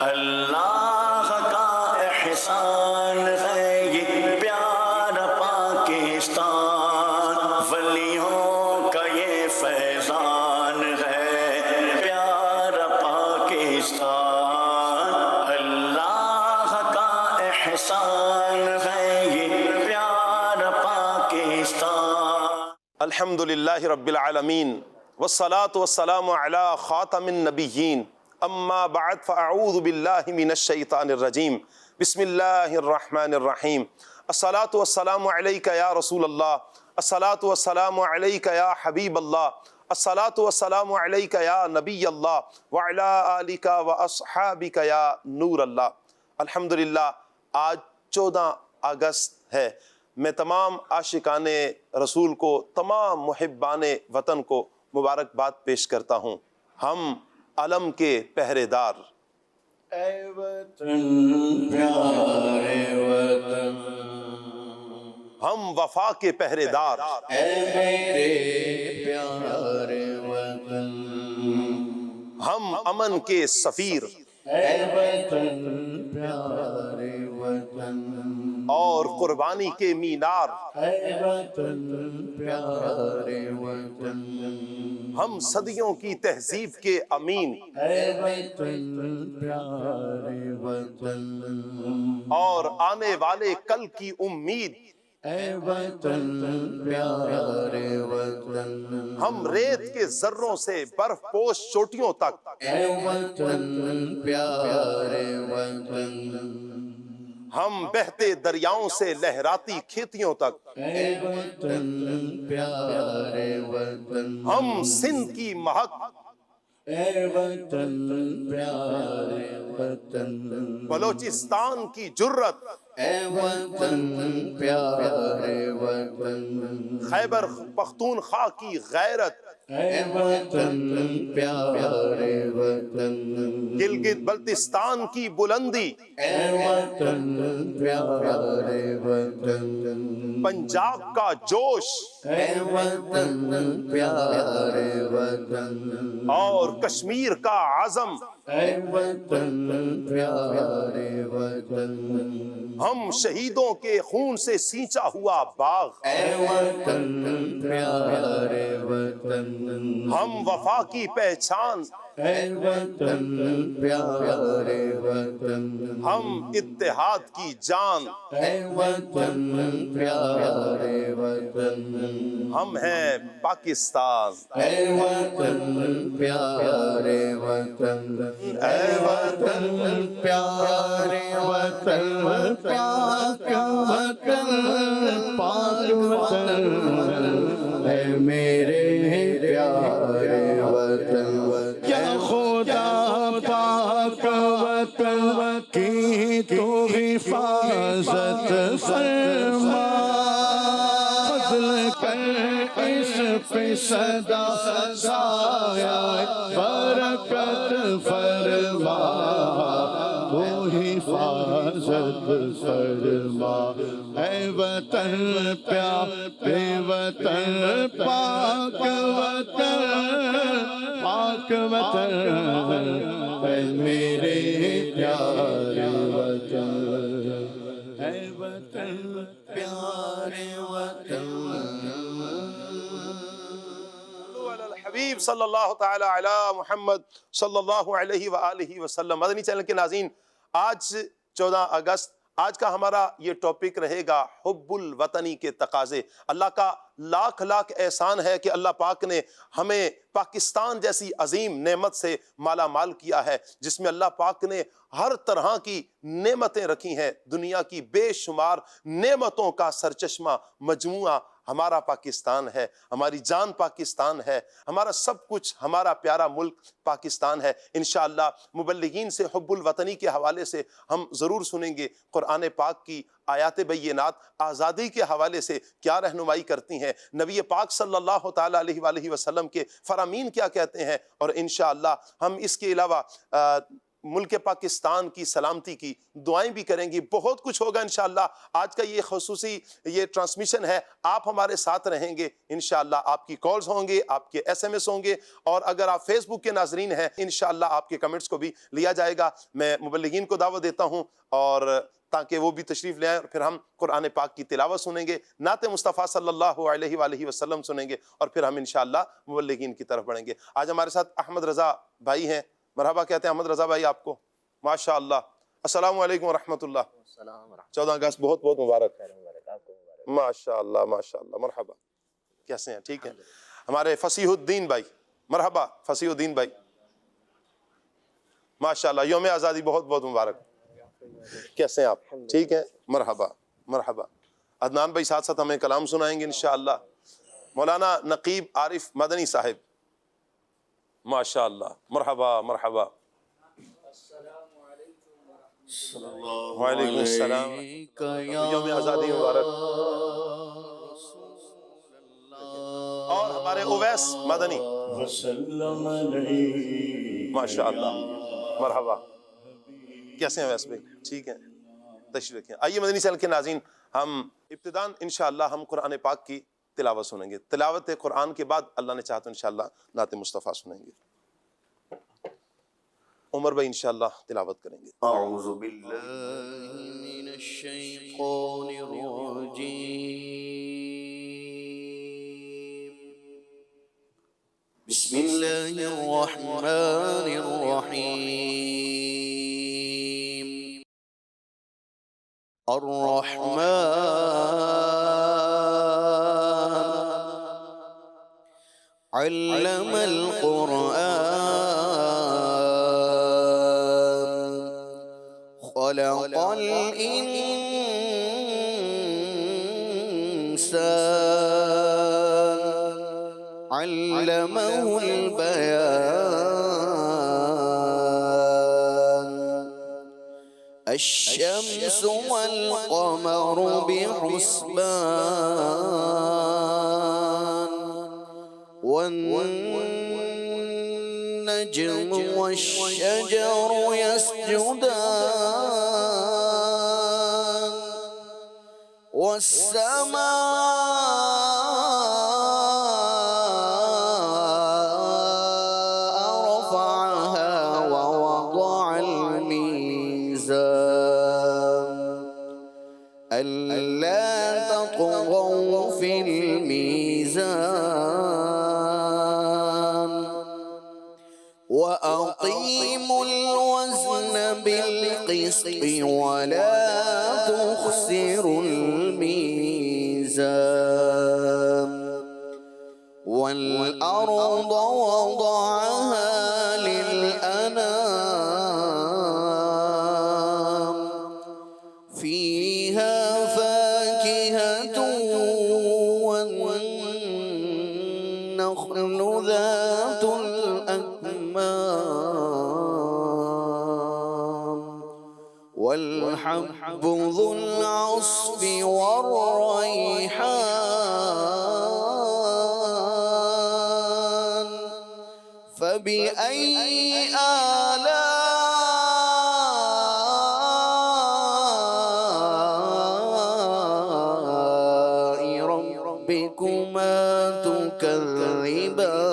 اللہ کا احسان ہے یہ پیارا پاکستان، ولیوں کا یہ فیضان ہے پیارا پاکستان، اللہ کا احسان ہے یہ پیارا پاکستان۔ الحمدللہ رب العالمین والصلاة والسلام علی خاتم النبیین، اما بعد فاعوذ باللہ من الشیطان الرجیم، بسم اللہ الرحمن الرحیم۔ الصلاة والسلام علیک یا رسول اللہ، الصلاة والسلام علیک یا حبیب اللہ، الصلاة والسلام علیک یا نبی اللہ وعلی آلک واصحابک یا نور اللہ۔ الحمدللہ آج 14 اگست ہے۔ میں تمام عاشقان رسول کو، تمام محبان وطن کو مبارکباد پیش کرتا ہوں۔ ہم علم کے پہرے دار، اے وطن پیارے وطن، ہم وفا کے پہرے دار، اے میرے پیارے وطن، ہم امن کے سفیر اے وطن پیارے وطن، اور قربانی کے مینار، اے وطن پیارے وطن، ہم صدیوں کی تہذیب کے امین اے وطن پیارے وطن، اور آنے والے کل کی امید، اے وطن پیارے وطن، ہم ریت کے ذروں سے برف پوش چوٹیوں تک، اے وطن پیارے وطن، ہم بہتے دریاؤں سے لہراتی کھیتیوں تک، اے وطن پیارے وطن، ہم سندھ کی مہک، اے وطن پیارے وطن، بلوچستان کی جرت، اے وطن پیارے وطن، خیبر پختونخوا کی غیرت، اے وطن پیارے وطن، گلگت بلتستان کی بلندی، اے وطن پیارے وطن، پنجاب کا جوش اے وطن پیارے وطن، اور کشمیر کا عزم، اے وطن پیارے وطن، ہم شہیدوں کے خون سے سینچا ہوا باغ، اے وطن پیارے وطن، ہم وفا کی پہچان، اے وطن پیارے وطن، ہم اتحاد کی جان، اے وطن پیارے وطن، ہم ہیں پاکستان، اے وطن پیارے وطن، اے وطن پیارے وطن، پاک وطن پاک وطن، اے میرے پیارے وطن، یا خدا پاک وطن کی تو حفاظت فرما، فضل کر اس پہ صدا سایہ برکت فرما، تو حفاظت فرما، اے وطن پیارے وطن پاک وطن، پاک وطن، اے میرے پیارے وطن، اے وطن پیارے وطن۔ حبیب صلی اللہ تعالی علی محمد صلی اللہ علیہ وآلہ وسلم۔ مدنی چینل کے ناظرین، آج 14 اگست، آج کا ہمارا یہ ٹاپک رہے گا حب الوطنی کے تقاضے۔ اللہ کا لاکھ لاکھ احسان ہے کہ اللہ پاک نے ہمیں پاکستان جیسی عظیم نعمت سے مالا مال کیا ہے، جس میں اللہ پاک نے ہر طرح کی نعمتیں رکھی ہیں۔ دنیا کی بے شمار نعمتوں کا سرچشمہ مجموعہ ہمارا پاکستان ہے، ہماری جان پاکستان ہے، ہمارا سب کچھ، ہمارا پیارا ملک پاکستان ہے۔ انشاءاللہ مبلغین سے حب الوطنی کے حوالے سے ہم ضرور سنیں گے، قرآن پاک کی آیات بینات آزادی کے حوالے سے کیا رہنمائی کرتی ہیں، نبی پاک صلی اللہ تعالیٰ علیہ وآلہ وسلم کے فرامین کیا کہتے ہیں، اور انشاءاللہ ہم اس کے علاوہ ملک پاکستان کی سلامتی کی دعائیں بھی کریں گی. بہت کچھ ہوگا انشاءاللہ. آج کا یہ خصوصی یہ ٹرانسمیشن ہے, آپ ہمارے ساتھ رہیں گے انشاءاللہ. آپ کی کالز ہوں گے, آپ کے SMS ہوں گے, اور اگر آپ فیس بک کے ناظرین ہیں انشاءاللہ آپ کے کمنٹس کو بھی لیا جائے گا. میں مبلغین کو دعوت دیتا ہوں اور تاکہ وہ بھی تشریف لے آئیں, اور پھر ہم قرآن پاک کی تلاوت سنیں گے, نعت مصطفیٰ صلی اللہ علیہ وآلہ وسلم سنیں گے, اور پھر ہم انشاءاللہ مبلغین کی طرف بڑھیں گے. آج ہمارے ساتھ احمد رضا بھائی ہیں. مرحبا کہتے ہیں احمد رضا بھائی آپ کو. ماشاءاللہ. السلام علیکم ورحمۃ اللہ. 14 اگست بہت بہت مبارک. ماشاءاللہ ماشاءاللہ. مرحبا. کیسے ہیں؟ ٹھیک ہیں. ہمارے فصیح الدین بھائی. مرحبا فصیح الدین بھائی. ماشاءاللہ یوم آزادی بہت بہت مبارک. کیسے ہیں آپ؟ ٹھیک ہیں. مرحبا مرحبا. عدنان بھائی ساتھ ساتھ ہمیں کلام سنائیں گے انشاءاللہ. مولانا نقیب عارف مدنی صاحب. ماشاءاللہ. مرحبا مرحبا. وعلیکم السلام. یوم آزادی مبارک. اور ہمارے اویس مدنی. ماشاءاللہ. مرحبا. کیسے ہیں اویس بھائی؟ ٹھیک ہیں. تشریف رکھیں. آئیے مدنی چینل کے ناظرین, ہم ابتداً انشاءاللہ ہم قرآن پاک کی تلاوت سنیں گے. تلاوت قرآن کے بعد اللہ نے چاہا تو انشاءاللہ نعت مصطفیٰ سنیں گے. عمر بھائی انشاءاللہ تلاوت کریں گے. اعوذ باللہ من الشیطان الرجیم. بسم اللہ الرحمن الرحیم. الرحمن علم القرآن خلق الإنسان علمه البيان. الشمس والقمر بحسبان والنجم والشجر يسجدان والسماء رفعها ووضع الميزان ألا تطغوا في الميزان وأقيموا الوزن بالقسط ولا تخسروا الميزان والأرض وضعها للأنام فيها فاكهة والنخل ذات الأكمام والحب ذو العصف والريحان فبأي آلاء ربكما تكذبان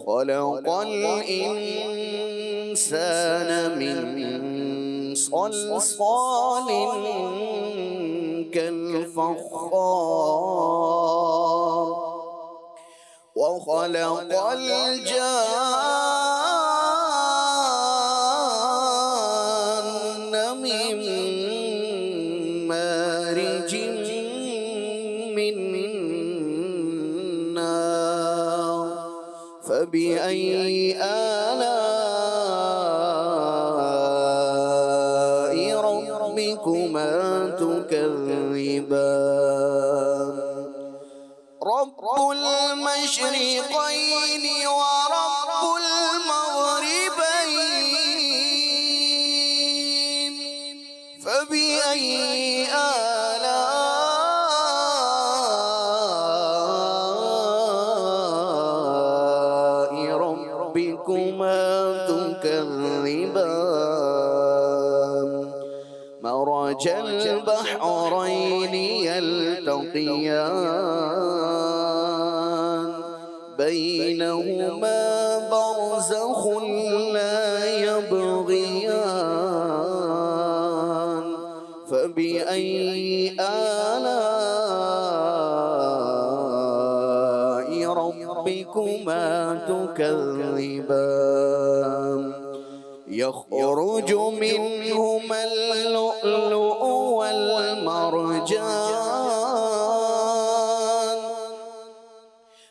خلق الإنسان من صلصال كالفخار وخلق الجان من مارج من نار فبأي آلاء ربكما تكذبان رب المشرقين ورب المغربين فبأي آلاء ربكما تكذبان مرج البحرين يلتقيان بينهما برزخ لا يبغيان فبأي آلاء ربكما تكذبان يخرج منهما اللؤلؤ والمرجان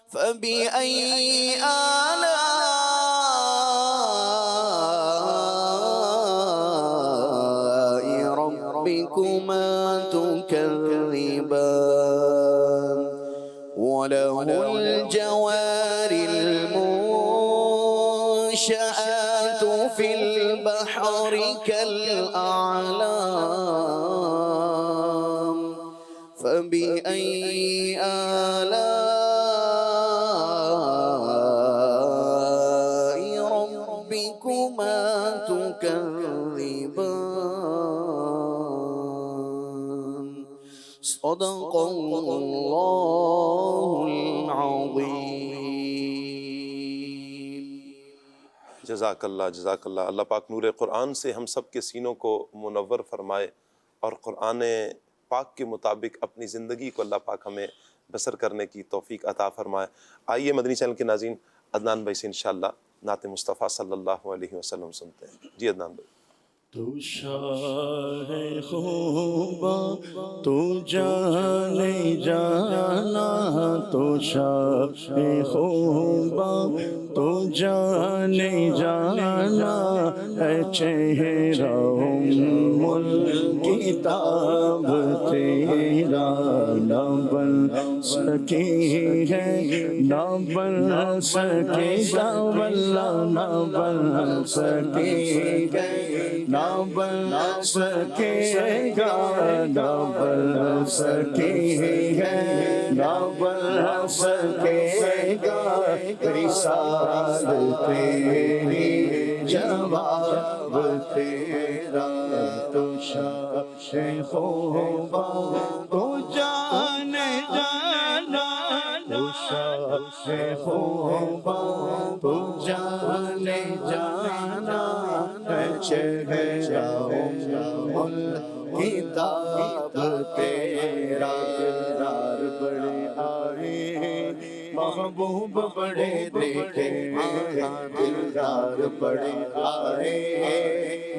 فبأي آلاء ربكما تكذبان وله الجوار المنشآت في البحر كالأعلام فبأي آلاء ربكما تكذبان صدق الله العظيم جزاک اللہ جزاک اللہ. اللہ پاک نور قرآن سے ہم سب کے سینوں کو منور فرمائے اور قرآن پاک کے مطابق اپنی زندگی کو اللہ پاک ہمیں بسر کرنے کی توفیق عطا فرمائے. آئیے مدنی چینل کے ناظرین عدنان بھائی سے انشاءاللہ نعت مصطفیٰ صلی اللہ علیہ وسلم سنتے ہیں. جی عدنان بھائی. تو شاہ خوبا تو جانے جانا تو شاہ خوبا تو جانے جانا ہے چہرہ الکتاب تیرا نہ بن سکی ہے نہ بن سکے گا واللہ نہ بن سکے گا نہ بن سکے گا نہ بن سکے ہے نہ بن سکے گا رسالت تیری جواب تیرا تو شاہ خوبا تو جانے جانا تو شاہ خوبا تو جانے جانا چہرہ الکتاب تیرا دلدار بڑے آئے محبوب بڑے دیکھے دلدار بڑے آئے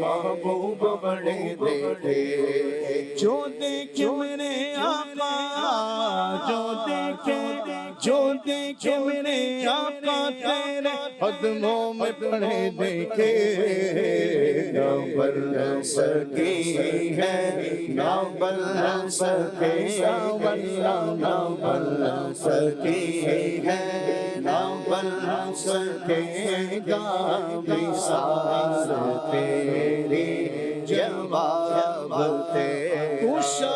محبوب بڑے دیکھے جو دیکھے میرے آقا جو دیکھے میرے آقا تیرے قدموں میں پڑے دیکھے نہ بن سکی ہے نہ بن سکے واللہ نہ بن سکی ہے نہ بن سکے گا مثال تیری جواب تیرا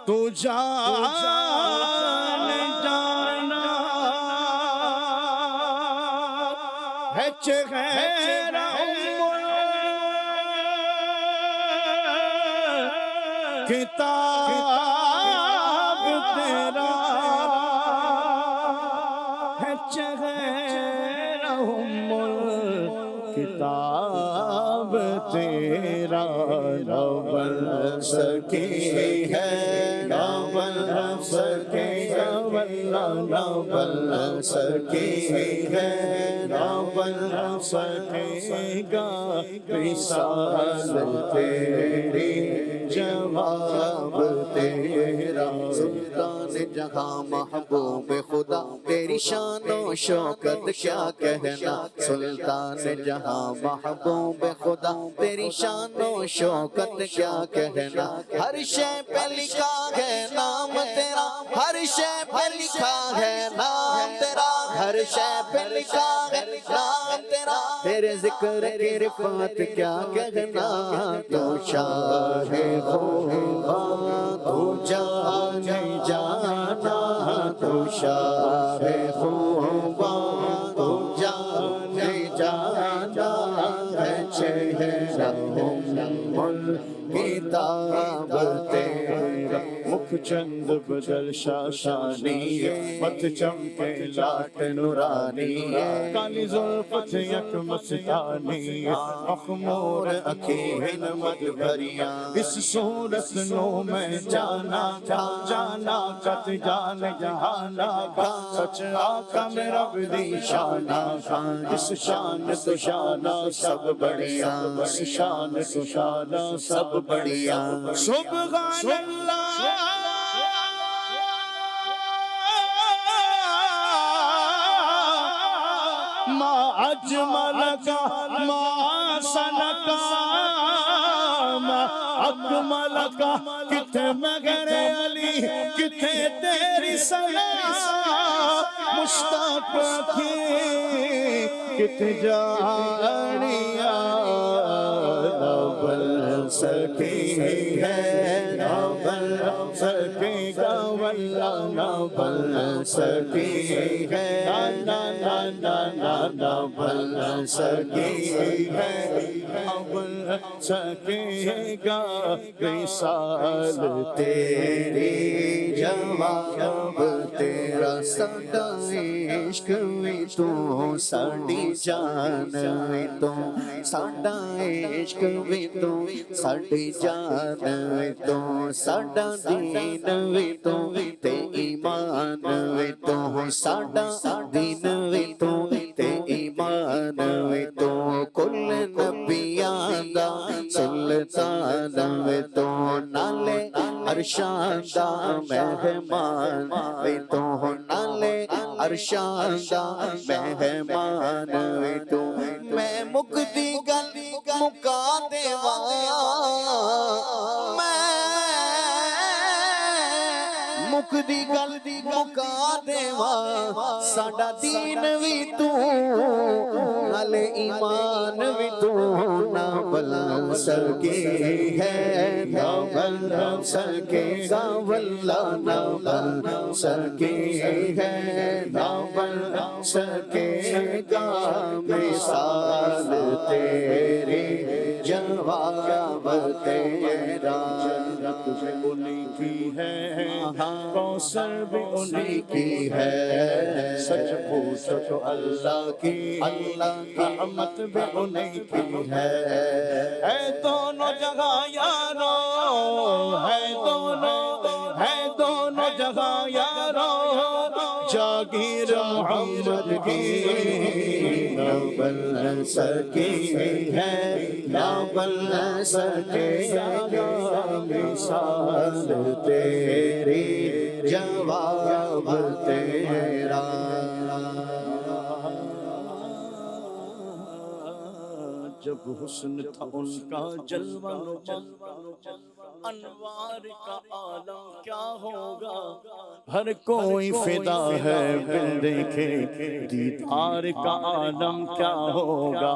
تو جانے جانا ہے چہرہ کتاب تیرا ہے چہرہ کتاب تیرا نہ بن سکی ہے نہ بن سکے گا واللہ نہ بن سکی ہے نہ بن سکے گا رسالت تیری جواب تیرا سلطان جہاں محبوب خدا تیری شان و شوکت کیا کہنا سلطان جہاں محبوب خدا تیری شان و شوکت کیا کہنا ہر شے پہ لکھا ہے نام تیرا ہر شے پہ لکھا ہے نام تیرا ہر شے پہ لکھا ہے نام تیرا، تیرے ذکر کی رفعت کیا کہنا، تو شاہ خوباں تو جہاں جانا، تو شاہ خوباں تو جہاں جانا ہے، چہرہ کتاب تیرا، مکھ چند بدل شاشانی، مت چمکے لاٹ نورانی، کالی زلفت یک مستانی، مخمور اکھیں مد بھریاں، اس صورت نو میں جانا تھا، جانا کت جان جہانا کا، سچ آقا میرا بدی شانہ کا، اس شان تو شانہ سب بڑھیا، اس شان تو شانہ سب بڑھیا، سبحان اللہ ما اجملک ما سنک ما اکملک، کتھے مگر علی کتھے تیری سنا، مشتاق رکھی کتھے جانیا، نہ بل سکی ہے نہ بل سکے گا واللہ، نہ بل سکی ہے نہ بل سکی ہے، نہ بل سکے گا، وصال تیری جواب تیرا، ساڈا عشق وی تو ساڈی جان وی تو، ساڈا عشق وی تو ساڈی جان وی تو، ساڈا دین وی تو تے ایمان وی تو، ساڈا دین وی تو تے ایمان وی تو، کل نبیاں دا سلطان وی تو، نالے عرشاں دا مہمان وی تو، نالے عرشاں دا مہمان وی تو، میں مکدی گل مکا دیواں، مکدی گل مکا دیواں، ساڈا دین وی تو نالے ایمان وی تو، نہ بل سکے ہے نہ بل سکے گا واللہ، نہ بل سکے ہے نہ بل سکے گا، مثال تیری جواب تیرا، جنت بھی انہی کی ہے، کوثر بھی انہی کی ہے، سچ پوچھو تو اللہ کی، رحمت بھی انہی کی ہے، دونوں جگہ یارو، دونوں جگہ یارو، جاگیر محمد کی، نہ بل سکی ہے نہ بل سکے گا، مثال تیری جواب تیرا، جب حسن تھا ان کا جلوہ انوار کا عالم کیا ہوگا، ہر کوئی فدا ہے بن دیکھے دیدار کا عالم کیا ہوگا،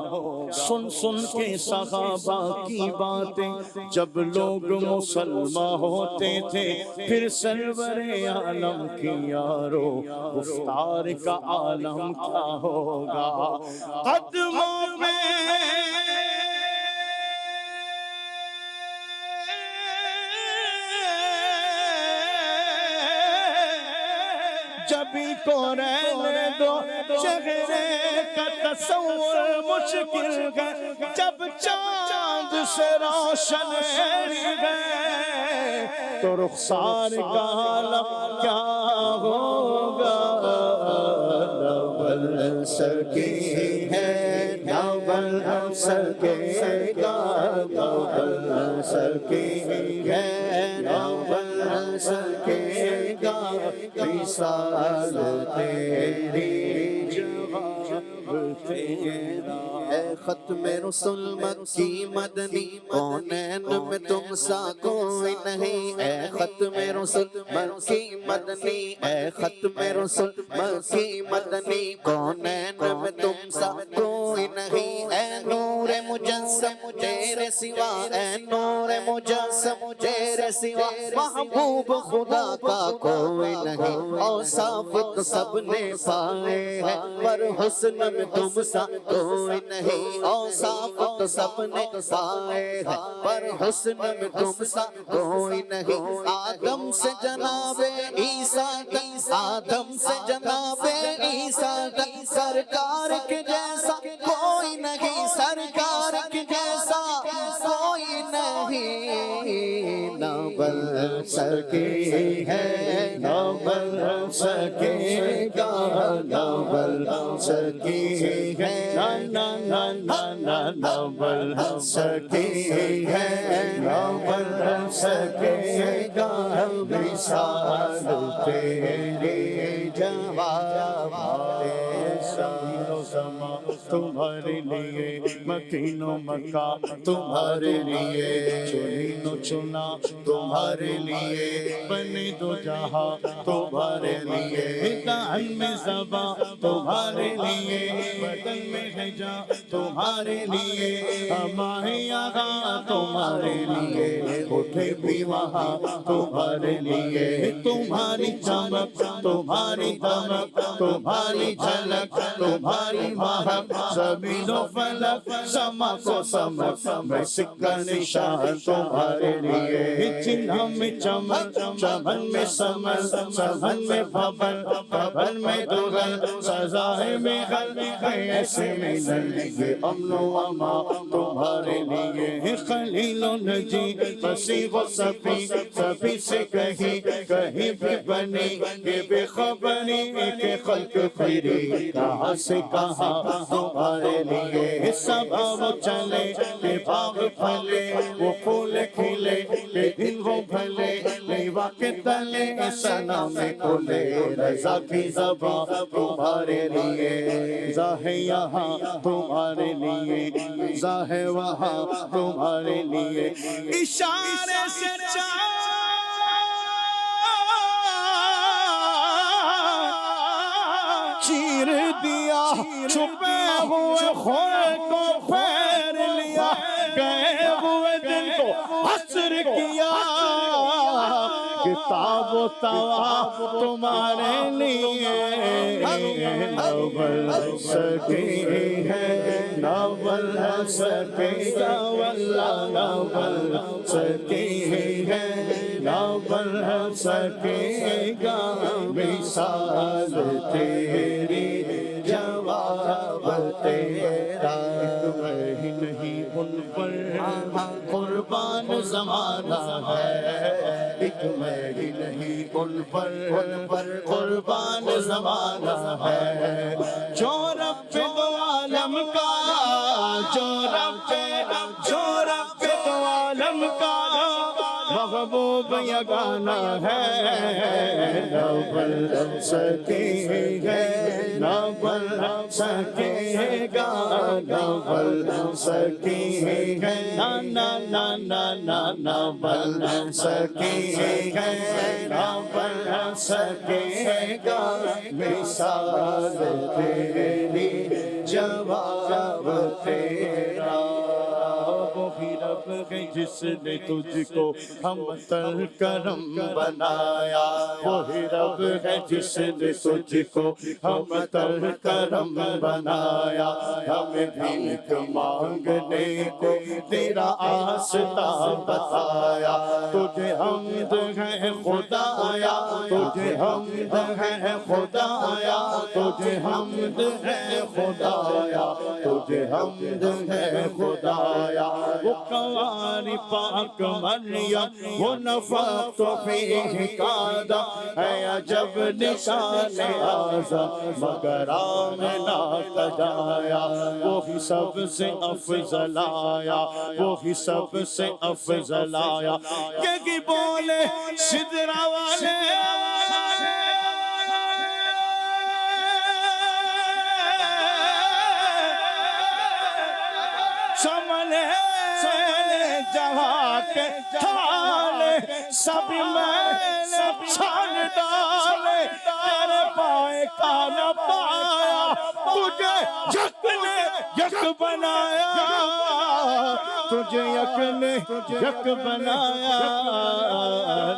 سن سن کے صحابہ کی باتیں جب لوگ مسلمان ہوتے تھے، پھر سرور عالم کی یارو گفتار کا عالم کیا ہوگا، قدموں میں جبھی کو رہنے دو، چہرے کا تصور مشکل ہے، جب چاند سے روشن ہے تو رخسار کا عالم کیا ہوگا، نہ بل سکی ہے نہ بل سکے گا، نہ بل سکی ہے نہ بل سکے گا، مثال تیری جواب تیرا اے ختم رسل مکی مدنی کونین میں تم سا کوئی نہیں اے ختم رسل مکی مدنی اے ختم رسل مکی مدنی کونین میں تم سا کوئی نہیں اے نور مجسم تیرے سوا اے نور مجسم تیرے سوا محبوب خدا کا کوئی نہیں اوصاف تو سب نے پائے ہیں پر حسن میں تم سا کوئی نہیں اوصاف تو سب نے پائے ہیں پر حسن میں تم سا کوئی نہیں آدم سے جناب عیسیٰ تک آدم سے جناب عیسیٰ تک سرکار کے جیسا کوئی نہیں سرکار کے جیسا کوئی نہیں نہ بل سکے ہے نہ بل سکے گا نہ بل سکے ہے نہ بل سکے ہے نہ بل سکے گا مثال تیری جواب تمہارے لیے مکین و مکہ تمہارے لیے چنین و چنا تمہارے لیے بنے دو جہاں تمہارے لیے دہن میں زباں تمہارے لیے بدن میں حجا تمہارے لیے ہمارے یہاں تمہارے لیے اٹھے بھی وہاں تمہارے لیے تمہاری چمک تمہاری دمک تمہاری جھلک تمہاری مہک زمین و فلک سما کو سمک میں سکہ نشان تمہارے لیے چنہ میں چمن چمن میں سمن سمن میں بھبن بھبن میں دلہن سزائے میں حل ایسے میں نل یہ امن و اما تمہارے لیے خلیل و نجی فصیح و صفی سبھی سے کہیں کہیں بھی بنی یہ بے خبری کہ خلق پھری کہاں سے کہاں تمہارے لیے سب وہ چلے کہ باغ پھلے وہ پھول کھلے کہ دن وہ بھلے لیوا کے تلے سنا میں کھلے رضا کی زباں تمہارے لیے ظاہر یہاں تمہارے لیے ظاہر وہاں تمہارے لیے اشارے سے چیر دیا چھپے ہوئے خوئے کو پھیر لیا گئے ہوئے دل کو حسر کیا کتاب و طواف تمہارے لیے نہ بل سکے ہے نہ بل سکے گا واللہ نہ بل سکے ہے نہ بل سکے گا مثال تیری جواب تیرا میں ہی نہیں ان پر قربان زمانہ ہے ایک میں ہی نہیں ان پر قربان زمانہ ہے جو رب دو عالم کا جو رب دو عالم کا محبوب یگانہ ہے نہ بل سکے ہے نہ بل سکے گا نہ بل سکے ہے نہ بل سکے ہے نہ بل سکے گا مثال تیری جواب تیرا وہی رب ہے جس نے تجھ کو ہم تر کرم بنایا وہی رب ہے جس نے تجھ کو ہم تر کرم بنایا ہمیں بھیک مانگنے کو تیرا آستا بتایا تجھے حمد ہے خدایا تجھے حمد ہے خدایا تجھے حمد ہے خدایا تجھے حمد ہے خدایا وہ قواری پاک مریم وہ نفخت فیہ قادا ہے عجب نشان اعظم مگر آمنہ کا جایا وہی سب سے افضل آیا وہی سب سے افضل آیا کہ بولے سدرہ والے سامنے جہاں کے تھالے سب میں چھان ڈالے تیرے پائے کا نہ پایا تجھے یک نے یک بنایا تجھے یک نے یک بنایا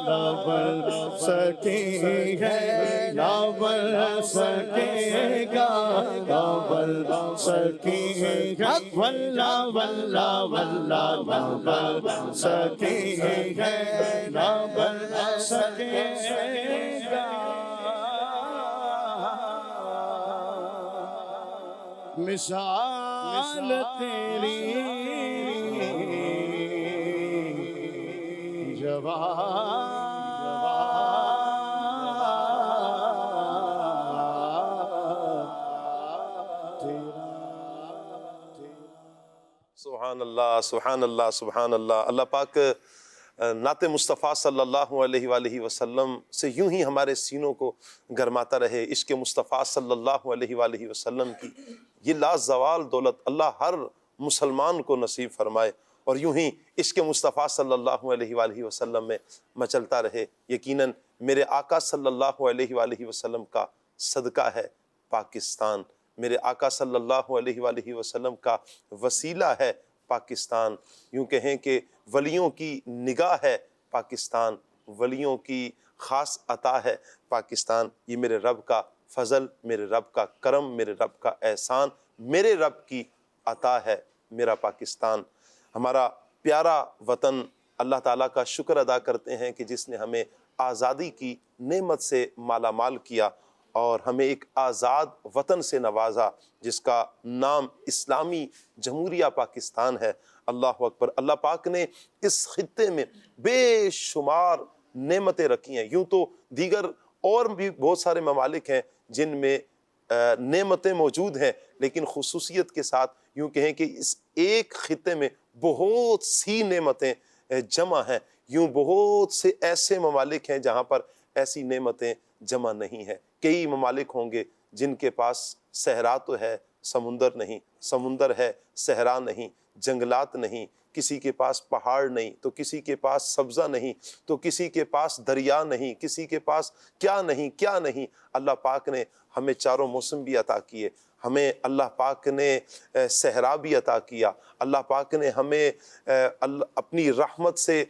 لاول سکے ہے لاول سکے گا لاول سکے گا واللہ واللہ واللہ لاول سکے ہے لاول سکے گا مثال تیری سبحان اللہ سبحان اللہ سبحان اللہ۔ اللہ پاک نعت مصطفیٰ صلی اللہ علیہ وآلہ وسلم سے یوں ہی ہمارے سینوں کو گرماتا رہے۔ عشق مصطفیٰ صلی اللہ علیہ وآلہ وسلم کی یہ لازوال دولت اللہ ہر مسلمان کو نصیب فرمائے، اور یوں ہی عشق مصطفیٰ صلی اللہ علیہ وآلہ وسلم میں مچلتا رہے۔ یقیناً میرے آقا صلی اللہ علیہ وآلہ وسلم کا صدقہ ہے پاکستان، میرے آقا صلی اللہ علیہ وآلہ وسلم کا وسیلہ ہے پاکستان، یوں کہیں کہ ولیوں کی نگاہ ہے پاکستان، ولیوں کی خاص عطا ہے پاکستان۔ یہ میرے رب کا فضل، میرے رب کا کرم، میرے رب کا احسان، میرے رب کی عطا ہے میرا پاکستان۔ ہمارا پیارا وطن، اللہ تعالیٰ کا شکر ادا کرتے ہیں کہ جس نے ہمیں آزادی کی نعمت سے مالا مال کیا اور ہمیں ایک آزاد وطن سے نوازا جس کا نام اسلامی جمہوریہ پاکستان ہے۔ اللہ اکبر۔ اللہ پاک نے اس خطے میں بے شمار نعمتیں رکھی ہیں۔ یوں تو دیگر اور بھی بہت سارے ممالک ہیں جن میں نعمتیں موجود ہیں، لیکن خصوصیت کے ساتھ یوں کہیں کہ اس ایک خطے میں بہت سی نعمتیں جمع ہیں۔ یوں بہت سے ایسے ممالک ہیں جہاں پر ایسی نعمتیں جمع نہیں ہیں۔ کئی ممالک ہوں گے جن کے پاس صحرا تو ہے، سمندر نہیں، سمندر ہے، صحرا نہیں، جنگلات نہیں، کسی کے پاس پہاڑ نہیں تو کسی کے پاس سبزہ نہیں تو کسی کے پاس دریا نہیں، کسی کے پاس کیا نہیں کیا نہیں۔ اللہ پاک نے ہمیں چاروں موسم بھی عطا کیے، ہمیں اللہ پاک نے صحرا بھی عطا کیا، اللہ پاک نے ہمیں اپنی رحمت سے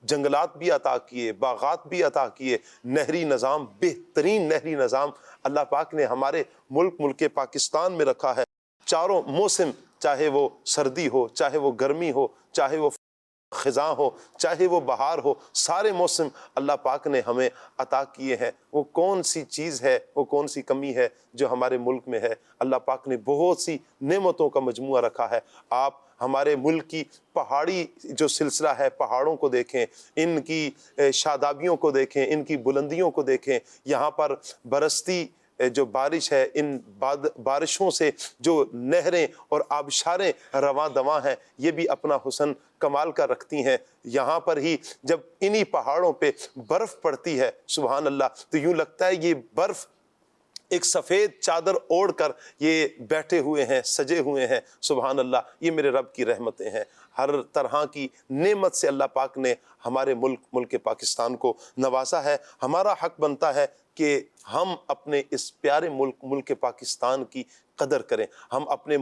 جنگلات بھی عطا کیے، باغات بھی عطا کیے، نہری نظام، بہترین نہری نظام اللہ پاک نے ہمارے ملک پاکستان میں رکھا ہے۔ چاروں موسم، چاہے وہ سردی ہو، چاہے وہ گرمی ہو، چاہے وہ خزاں ہو، چاہے وہ بہار ہو، سارے موسم اللہ پاک نے ہمیں عطا کیے ہیں۔ وہ کون سی چیز ہے، وہ کون سی کمی ہے جو ہمارے ملک میں ہے؟ اللہ پاک نے بہت سی نعمتوں کا مجموعہ رکھا ہے۔ آپ ہمارے ملک کی پہاڑی جو سلسلہ ہے، پہاڑوں کو دیکھیں، ان کی شادابیوں کو دیکھیں، ان کی بلندیوں کو دیکھیں، یہاں پر برستی جو بارش ہے، ان بارشوں سے جو نہریں اور آبشاریں رواں دواں ہیں، یہ بھی اپنا حسن کمال کا رکھتی ہیں۔ یہاں پر ہی جب انہی پہاڑوں پہ برف پڑتی ہے، سبحان اللہ، تو یوں لگتا ہے یہ برف ایک سفید چادر اوڑھ کر یہ بیٹھے ہوئے ہیں، سجے ہوئے ہیں۔ سبحان اللہ، یہ میرے رب کی رحمتیں ہیں۔ ہر طرح کی نعمت سے اللہ پاک نے ہمارے ملک پاکستان کو نوازا ہے۔ ہمارا حق بنتا ہے کہ ہم اپنے اس پیارے ملک پاکستان کی قدر کریں، ہم اپنے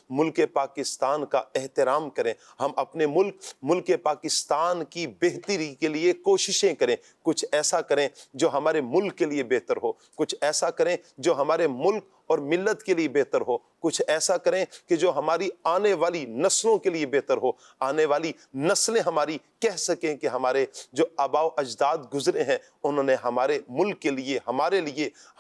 ملک پاکستان کا احترام کریں، ہم اپنے ملک پاکستان کی بہتری کے لیے کوششیں کریں، کچھ ایسا کریں جو ہمارے ملک کے لیے بہتر ہو، کچھ ایسا کریں جو ہمارے ملک اور ملت کے لیے بہتر ہو، کچھ ایسا کریں کہ جو ہماری آنے والی نسلوں کے لیے بہتر ہو، آنے والی نسلیں ہماری کہہ سکیں کہ ہمارے جو آباء و اجداد گزرے ہیں انہوں نے ہمارے ملک کے لیے،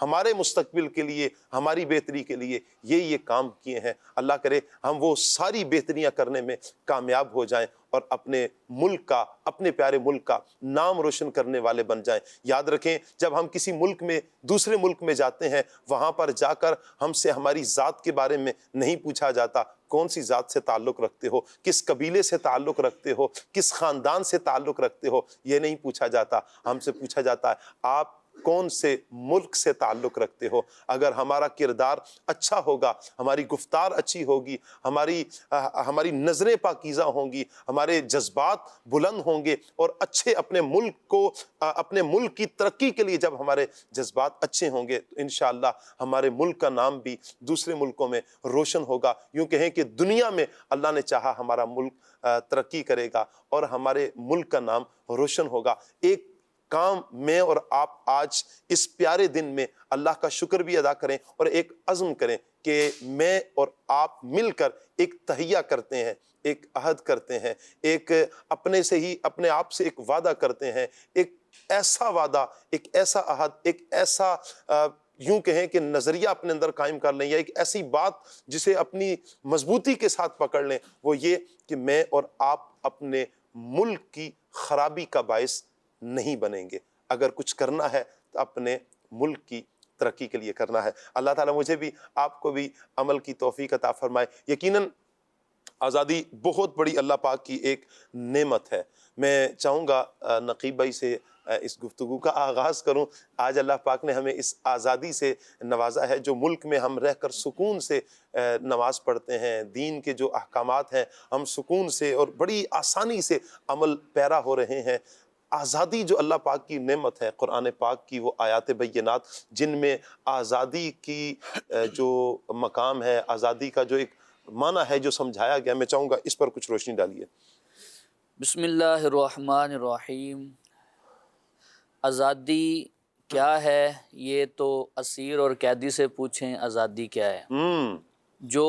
ہمارے مستقبل کے لیے، ہماری بہتری کے لیے یہ کام کیے ہیں۔ اللہ کرے ہم وہ ساری بہتریاں کرنے میں کامیاب ہو جائیں اور اپنے ملک کا، اپنے پیارے ملک کا نام روشن کرنے والے بن جائیں۔ یاد رکھیں، جب ہم کسی ملک میں، دوسرے ملک میں جاتے ہیں، وہاں پر جا کر ہم سے ہماری ذات کے بارے میں نہیں پوچھا جاتا، کون سی ذات سے تعلق رکھتے ہو، کس قبیلے سے تعلق رکھتے ہو، کس خاندان سے تعلق رکھتے ہو، یہ نہیں پوچھا جاتا۔ ہم سے پوچھا جاتا ہے آپ کون سے ملک سے تعلق رکھتے ہو. اگر ہمارا کردار اچھا ہوگا، ہماری گفتار اچھی ہوگی، ہماری نظریں پاکیزہ ہوں گی، ہمارے جذبات بلند ہوں گے اور اچھے اپنے ملک کی ترقی کے لیے جب ہمارے جذبات اچھے ہوں گے تو انشاءاللہ ہمارے ملک کا نام بھی دوسرے ملکوں میں روشن ہوگا. یوں کہیں کہ دنیا میں اللہ نے چاہا ہمارا ملک ترقی کرے گا اور ہمارے ملک کا نام روشن ہوگا. ایک کام میں اور آپ آج اس پیارے دن میں اللہ کا شکر بھی ادا کریں اور ایک عزم کریں کہ میں اور آپ مل کر ایک تہیہ کرتے ہیں، ایک عہد کرتے ہیں، ایک اپنے آپ سے ایک وعدہ کرتے ہیں، ایک ایسا وعدہ، ایک ایسا عہد، ایک ایسا یوں کہیں کہ نظریہ اپنے اندر قائم کر لیں، یا ایک ایسی بات جسے اپنی مضبوطی کے ساتھ پکڑ لیں. وہ یہ کہ میں اور آپ اپنے ملک کی خرابی کا باعث نہیں بنیں گے. اگر کچھ کرنا ہے تو اپنے ملک کی ترقی کے لیے کرنا ہے. اللہ تعالیٰ مجھے بھی آپ کو بھی عمل کی توفیق عطا فرمائے. یقیناً آزادی بہت بڑی اللہ پاک کی ایک نعمت ہے. میں چاہوں گا نقیب بھائی سے اس گفتگو کا آغاز کروں. آج اللہ پاک نے ہمیں اس آزادی سے نوازا ہے، جو ملک میں ہم رہ کر سکون سے نماز پڑھتے ہیں، دین کے جو احکامات ہیں ہم سکون سے اور بڑی آسانی سے عمل پیرا ہو رہے ہیں. آزادی جو اللہ پاک کی نعمت ہے، قرآن پاک کی وہ آیات بینات جن میں آزادی کی جو مقام ہے، آزادی کا جو ایک معنی ہے جو سمجھایا گیا، میں چاہوں گا اس پر کچھ روشنی ڈالیے. بسم اللہ الرحمن الرحیم. آزادی کیا ہے یہ تو اسیر اور قیدی سے پوچھیں آزادی کیا ہے. جو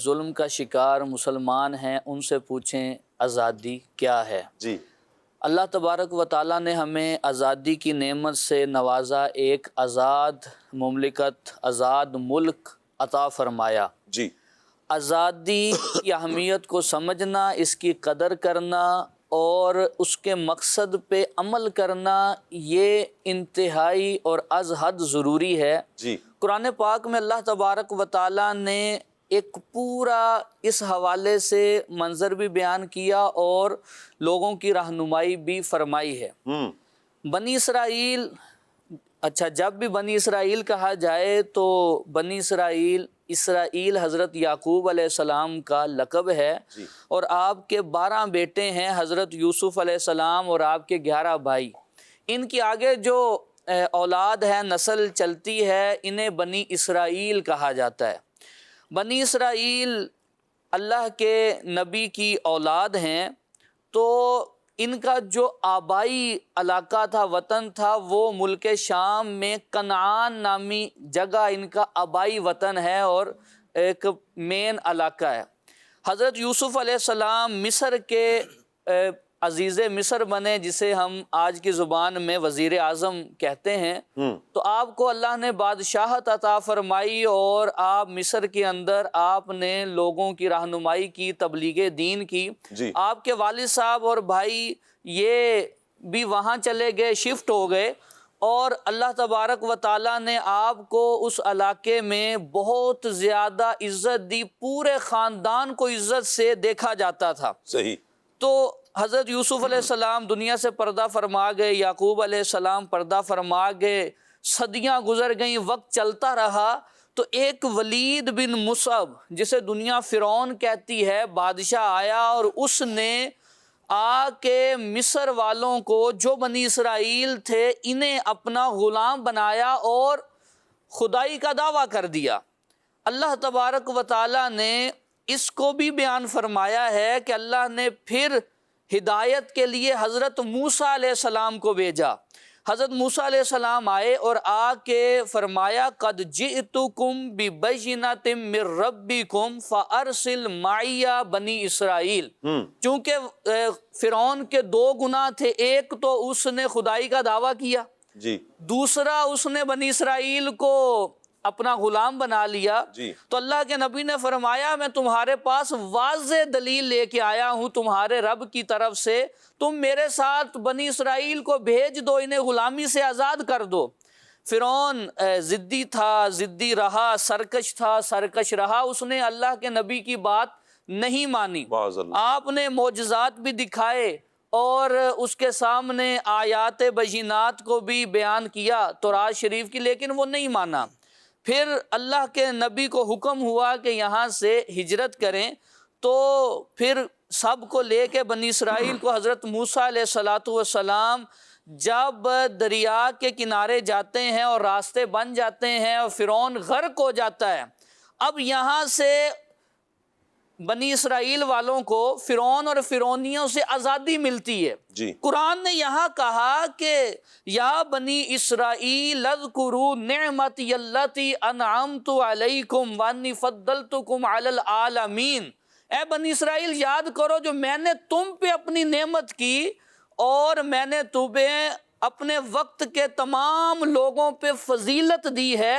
ظلم کا شکار مسلمان ہیں ان سے پوچھیں آزادی کیا ہے. جی. اللہ تبارک و تعالیٰ نے ہمیں آزادی کی نعمت سے نوازا، ایک آزاد مملکت، آزاد ملک عطا فرمایا. جی. آزادی کی اہمیت کو سمجھنا، اس کی قدر کرنا اور اس کے مقصد پہ عمل کرنا یہ انتہائی اور از حد ضروری ہے. جی. قرآن پاک میں اللہ تبارک و تعالیٰ نے ایک پورا اس حوالے سے منظر بھی بیان کیا اور لوگوں کی رہنمائی بھی فرمائی ہے. بنی اسرائیل، اچھا جب بھی بنی اسرائیل کہا جائے تو بنی اسرائیل حضرت یعقوب علیہ السلام کا لقب ہے. جی. اور آپ کے 12 بیٹے ہیں، حضرت یوسف علیہ السلام اور آپ کے 11 بھائی. ان کی آگے جو اولاد ہے، نسل چلتی ہے، انہیں بنی اسرائیل کہا جاتا ہے. بنی اسرائیل اللہ کے نبی کی اولاد ہیں، تو ان کا جو آبائی علاقہ تھا، وطن تھا، وہ ملک شام میں کنعان نامی جگہ ان کا آبائی وطن ہے اور ایک مین علاقہ ہے. حضرت یوسف علیہ السلام مصر کے عزیز مصر بنے، جسے ہم آج کی زبان میں وزیر اعظم کہتے ہیں. تو آپ کو اللہ نے بادشاہت عطا فرمائی اور آپ مصر کے اندر آپ نے لوگوں کی رہنمائی کی، تبلیغ دین کی. جی. آپ کے والد صاحب اور بھائی یہ بھی وہاں چلے گئے، شفٹ ہو گئے، اور اللہ تبارک و تعالیٰ نے آپ کو اس علاقے میں بہت زیادہ عزت دی. پورے خاندان کو عزت سے دیکھا جاتا تھا. صحیح. تو حضرت یوسف علیہ السلام دنیا سے پردہ فرما گئے، یعقوب علیہ السلام پردہ فرما گئے، صدیاں گزر گئیں، وقت چلتا رہا. تو ایک ولید بن مصعب، جسے دنیا فرعون کہتی ہے، بادشاہ آیا اور اس نے آ کے مصر والوں کو، جو بنی اسرائیل تھے، انہیں اپنا غلام بنایا اور خدائی کا دعویٰ کر دیا. اللہ تبارک و تعالیٰ نے اس کو بھی بیان فرمایا ہے کہ اللہ نے پھر ہدایت کے لیے حضرت موسیٰ علیہ السلام کو بھیجا. حضرت موسیٰ علیہ السلام آئے اور آ کے فرمایا قد جئتکم ببینۃ من ربکم فارسل معی بنی اسرائیل. چونکہ فرعون کے 2 گناہ تھے، ایک تو اس نے خدائی کا دعویٰ کیا، جی. دوسرا اس نے بنی اسرائیل کو اپنا غلام بنا لیا. جی. تو اللہ کے نبی نے فرمایا میں تمہارے پاس واضح دلیل لے کے آیا ہوں تمہارے رب کی طرف سے، تم میرے ساتھ بنی اسرائیل کو بھیج دو، انہیں غلامی سے آزاد کر دو. فرعون ضدی تھا، ضدی رہا، سرکش تھا، سرکش رہا، اس نے اللہ کے نبی کی بات نہیں مانی. آپ نے معجزات بھی دکھائے، اور اس کے سامنے آیات بینات کو بھی بیان کیا تورات شریف کی، لیکن وہ نہیں مانا۔ پھر اللہ کے نبی کو حکم ہوا کہ یہاں سے ہجرت کریں، تو پھر سب کو لے کے بنی اسرائیل کو حضرت موسیٰ علیہ السلام جب دریا کے کنارے جاتے ہیں اور راستے بن جاتے ہیں اور فرعون غرق ہو جاتا ہے، اب یہاں سے بنی اسرائیل والوں کو فرعون اور فرعونیوں سے آزادی ملتی ہے۔ جی قرآن نے یہاں کہا کہ یا بنی اسرائیل اذکروا نعمتی اللتی انعمت علیکم وانی فضلتکم علی العالمین، اے بنی اسرائیل یاد کرو جو میں نے تم پہ اپنی نعمت کی، اور میں نے تمہیں اپنے وقت کے تمام لوگوں پہ فضیلت دی ہے،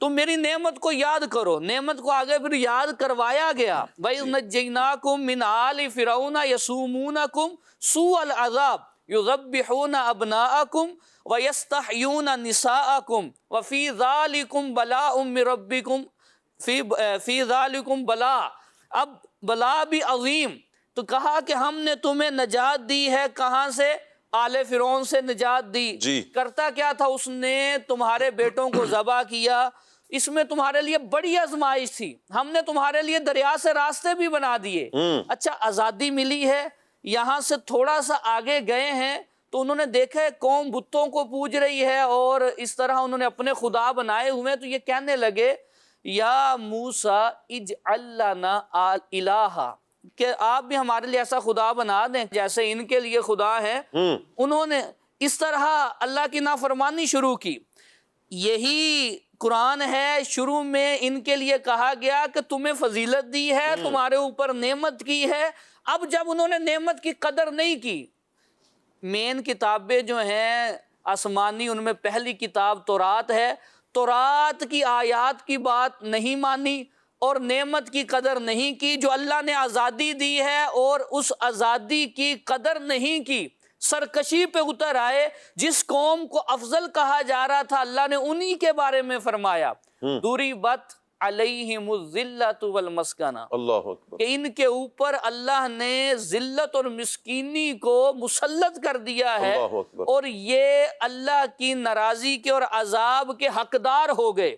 تم میری نعمت کو یاد کرو۔ نعمت کو آگے پھر یاد کروایا گیا، وَإِذْ نَجَّيْنَاكُمْ مِنْ آلِ فِرْعَوْنَ يَسُومُونَكُمْ سُوءَ الْعَذَابِ يُذَبِّحُونَ أَبْنَاءَكُمْ وَيَسْتَحْيُونَ نِسَاءَكُمْ وَفِي ذَلِكُمْ بَلَاءٌ مِّن رَبِّكُمْ فِي ذَلِكُمْ بَلَاءٌ، اب بلا بھی عظیم، تو کہا کہ ہم نے تمہیں نجات دی ہے، کہاں سے؟ آل فرعون سے نجات دی۔ جی کرتا کیا تھا؟ اس نے تمہارے بیٹوں کو ذبح کیا، اس میں تمہارے لیے بڑی آزمائش تھی، ہم نے تمہارے لیے دریا سے راستے بھی بنا دیے۔ اچھا آزادی ملی ہے، یہاں سے تھوڑا سا آگے گئے ہیں تو انہوں نے دیکھا ہے قوم بتوں کو پوج رہی ہے اور اس طرح انہوں نے اپنے خدا بنائے ہوئے، تو یہ کہنے لگے یا موسیٰ اجعل لنا الہا، کہ آپ بھی ہمارے لیے ایسا خدا بنا دیں جیسے ان کے لیے خدا ہے۔ انہوں نے اس طرح اللہ کی نافرمانی شروع کی۔ یہی قرآن ہے، شروع میں ان کے لیے کہا گیا کہ تمہیں فضیلت دی ہے، تمہارے اوپر نعمت کی ہے۔ اب جب انہوں نے نعمت کی قدر نہیں کی، مین کتابیں جو ہیں آسمانی، ان میں پہلی کتاب تورات ہے، تورات کی آیات کی بات نہیں مانی اور نعمت کی قدر نہیں کی، جو اللہ نے آزادی دی ہے اور اس آزادی کی قدر نہیں کی، سرکشی پہ اتر آئے۔ جس قوم کو افضل کہا جا رہا تھا اللہ نے انہی کے بارے میں فرمایا ضُرِبَتْ عَلَيْهِمُ الذِّلَّةُ وَالْمَسْكَنَةُ، اللہ اکبر، کہ ان کے اوپر اللہ نے ذلت اور مسکینی کو مسلط کر دیا ہے، اللہ اکبر، اور یہ اللہ کی ناراضی کے اور عذاب کے حقدار ہو گئے۔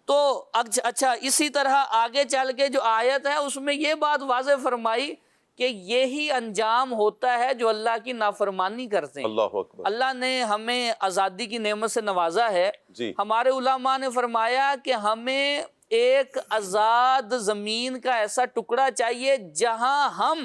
تو اچھا اسی طرح آگے چل کے جو آیت ہے اس میں یہ بات واضح فرمائی کہ یہی انجام ہوتا ہے جو اللہ کی نافرمانی کرتے ہیں۔ اللہ اکبر، اللہ نے ہمیں آزادی کی نعمت سے نوازا ہے۔ جی ہمارے علماء نے فرمایا کہ ہمیں ایک آزاد زمین کا ایسا ٹکڑا چاہیے جہاں ہم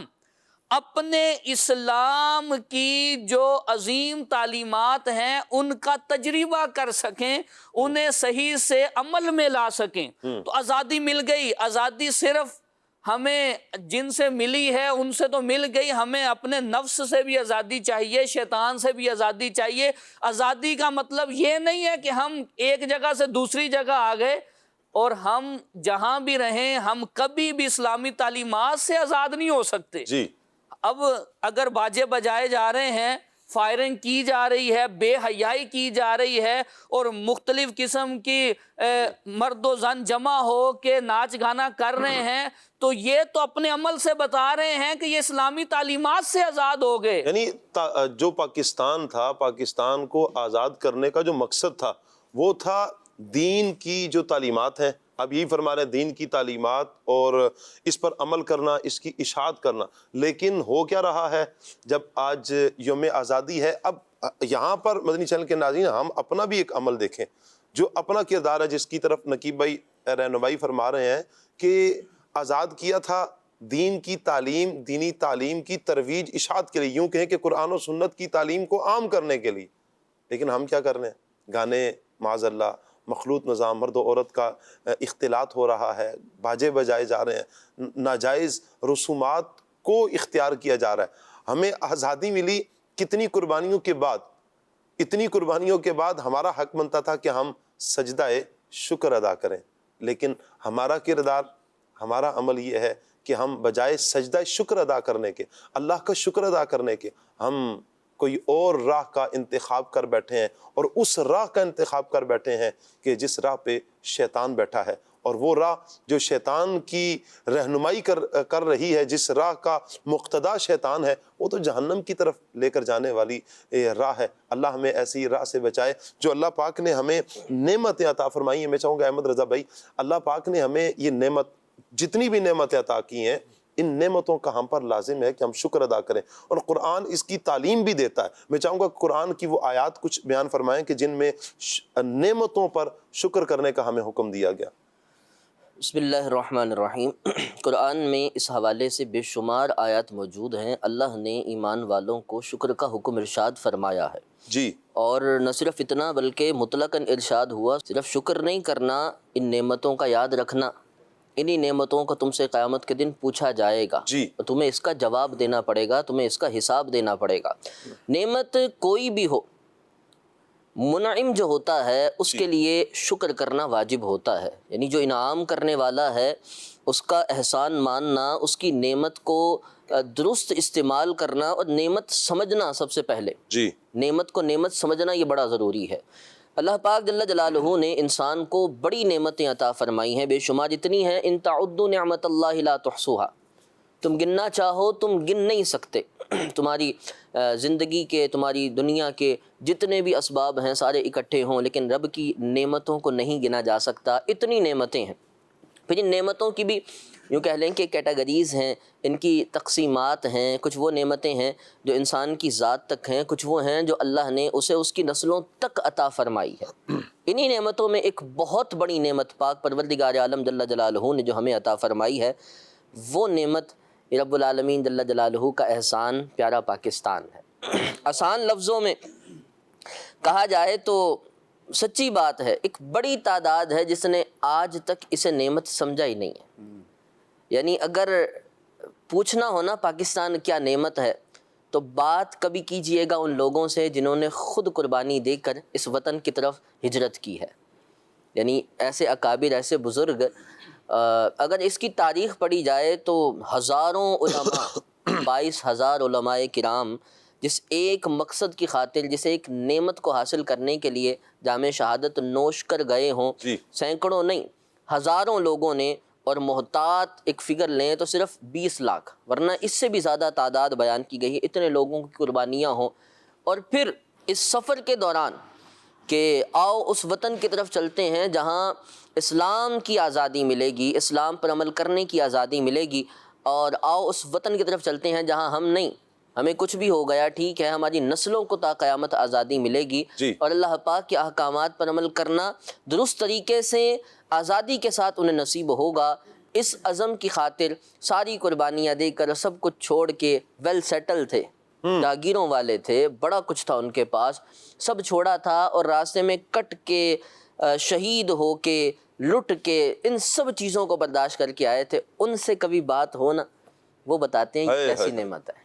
اپنے اسلام کی جو عظیم تعلیمات ہیں ان کا تجربہ کر سکیں، انہیں صحیح سے عمل میں لا سکیں۔ تو آزادی مل گئی، آزادی صرف ہمیں جن سے ملی ہے ان سے تو مل گئی، ہمیں اپنے نفس سے بھی آزادی چاہیے، شیطان سے بھی آزادی چاہیے۔ آزادی کا مطلب یہ نہیں ہے کہ ہم ایک جگہ سے دوسری جگہ آ گئے اور ہم جہاں بھی رہیں ہم کبھی بھی اسلامی تعلیمات سے آزاد نہیں ہو سکتے۔ جی اب اگر باجے بجائے جا رہے ہیں، فائرنگ کی جا رہی ہے، بے حیائی کی جا رہی ہے، اور مختلف قسم کی مرد و زن جمع ہو کے ناچ گانا کر رہے ہیں، تو یہ تو اپنے عمل سے بتا رہے ہیں کہ یہ اسلامی تعلیمات سے آزاد ہو گئے۔ یعنی جو پاکستان تھا، پاکستان کو آزاد کرنے کا جو مقصد تھا وہ تھا دین کی جو تعلیمات ہیں، اب یہی فرما رہے ہیں دین کی تعلیمات اور اس پر عمل کرنا، اس کی اشاعت کرنا۔ لیکن ہو کیا رہا ہے جب آج یوم آزادی ہے، اب یہاں پر مدنی چینل کے ناظرین ہم اپنا بھی ایک عمل دیکھیں، جو اپنا کردار ہے جس کی طرف نقیب بھائی رہنمائی فرما رہے ہیں کہ آزاد کیا تھا دین کی تعلیم، دینی تعلیم کی ترویج اشاعت کے لیے، یوں کہیں کہ قرآن و سنت کی تعلیم کو عام کرنے کے لیے۔ لیکن ہم کیا کر رہے ہیں؟ گانے معاذ اللہ، مخلوط نظام، مرد و عورت کا اختلاط ہو رہا ہے، باجے بجائے جا رہے ہیں، ناجائز رسومات کو اختیار کیا جا رہا ہے۔ ہمیں آزادی ملی کتنی قربانیوں کے بعد، اتنی قربانیوں کے بعد ہمارا حق بنتا تھا کہ ہم سجدہ شکر ادا کریں، لیکن ہمارا کردار، ہمارا عمل یہ ہے کہ ہم بجائے سجدہ شکر ادا کرنے کے، اللہ کا شکر ادا کرنے کے، ہم کوئی اور راہ کا انتخاب کر بیٹھے ہیں، اور اس راہ کا انتخاب کر بیٹھے ہیں کہ جس راہ پہ شیطان بیٹھا ہے، اور وہ راہ جو شیطان کی رہنمائی کر رہی ہے، جس راہ کا مقتدا شیطان ہے، وہ تو جہنم کی طرف لے کر جانے والی راہ ہے۔ اللہ ہمیں ایسی راہ سے بچائے جو اللہ پاک نے ہمیں نعمتیں عطا فرمائی ہیں۔ میں چاہوں گا احمد رضا بھائی، اللہ پاک نے ہمیں یہ نعمت، جتنی بھی نعمتیں عطا کی ہیں، ان نعمتوں کا ہم پر لازم ہے کہ ہم شکر ادا کریں، اور قرآن اس کی تعلیم بھی دیتا ہے۔ میں چاہوں گا قرآن کی وہ آیات کچھ بیان فرمائیں کہ جن میں نعمتوں پر شکر کرنے کا ہمیں حکم دیا گیا۔ بسم اللہ الرحمن الرحیم۔ قرآن میں اس حوالے سے بے شمار آیات موجود ہیں۔ اللہ نے ایمان والوں کو شکر کا حکم ارشاد فرمایا ہے جی، اور نہ صرف اتنا بلکہ مطلقاً ارشاد ہوا، صرف شکر نہیں کرنا، ان نعمتوں کا یاد رکھنا، انہی نعمتوں کو تم سے قیامت کے دن پوچھا جائے گا، جی، تمہیں اس کا جواب دینا پڑے گا، تمہیں اس کا حساب دینا پڑے گا۔ نعمت کوئی بھی ہو، منعم جو ہوتا ہے اس کے لیے شکر کرنا واجب ہوتا ہے، یعنی جو انعام کرنے والا ہے اس کا احسان ماننا، اس کی نعمت کو درست استعمال کرنا، اور نعمت سمجھنا سب سے پہلے، جی، نعمت کو نعمت سمجھنا یہ بڑا ضروری ہے۔ اللہ پاک جل جلالہ نے انسان کو بڑی نعمتیں عطا فرمائی ہیں، بے شمار اتنی ہیں، ان تعدوا نعمت اللہ لا تحصوها، تم گننا چاہو تم گن نہیں سکتے۔ تمہاری زندگی کے، تمہاری دنیا کے جتنے بھی اسباب ہیں سارے اکٹھے ہوں، لیکن رب کی نعمتوں کو نہیں گنا جا سکتا، اتنی نعمتیں ہیں۔ پھر ان نعمتوں کی بھی یوں کہہ لیں کہ کیٹیگریز ہیں، ان کی تقسیمات ہیں۔ کچھ وہ نعمتیں ہیں جو انسان کی ذات تک ہیں، کچھ وہ ہیں جو اللہ نے اسے اس کی نسلوں تک عطا فرمائی ہے۔ انہی نعمتوں میں ایک بہت بڑی نعمت پاک پروردگار عالم جل جلالہ نے جو ہمیں عطا فرمائی ہے، وہ نعمت رب العالمین جل جلالہ کا احسان پیارا پاکستان ہے۔ آسان لفظوں میں کہا جائے تو سچی بات ہے، ایک بڑی تعداد ہے جس نے آج تک اسے نعمت سمجھا ہی نہیں ہے۔ یعنی اگر پوچھنا ہونا پاکستان کیا نعمت ہے، تو بات کبھی کیجئے گا ان لوگوں سے جنہوں نے خود قربانی دے کر اس وطن کی طرف ہجرت کی ہے، یعنی ایسے اکابر، ایسے بزرگ۔ اگر اس کی تاریخ پڑھی جائے تو ہزاروں علماء، 22,000 علماء کرام جس ایک مقصد کی خاطر، جسے ایک نعمت کو حاصل کرنے کے لیے جام شہادت نوش کر گئے ہوں، سینکڑوں نہیں ہزاروں لوگوں نے، اور محتاط ایک فگر لیں تو صرف 20 لاکھ، ورنہ اس سے بھی زیادہ تعداد بیان کی گئی ہے، اتنے لوگوں کی قربانیاں ہوں۔ اور پھر اس سفر کے دوران کہ آؤ اس وطن کی طرف چلتے ہیں جہاں اسلام کی آزادی ملے گی، اسلام پر عمل کرنے کی آزادی ملے گی، اور آؤ اس وطن کی طرف چلتے ہیں جہاں ہم نہیں، ہمیں کچھ بھی ہو گیا ٹھیک ہے، ہماری نسلوں کو تا قیامت آزادی ملے گی، اور اللہ پاک کے احکامات پر عمل کرنا درست طریقے سے آزادی کے ساتھ انہیں نصیب ہوگا۔ اس عزم کی خاطر ساری قربانیاں دے کر، سب کچھ چھوڑ کے، ویل سیٹل تھے، جاگیروں والے تھے، بڑا کچھ تھا ان کے پاس، سب چھوڑا تھا، اور راستے میں کٹ کے، شہید ہو کے، لٹ کے، ان سب چیزوں کو برداشت کر کے آئے تھے۔ ان سے کبھی بات ہو نا، وہ بتاتے ہیں یہ کیسی نعمت ہے،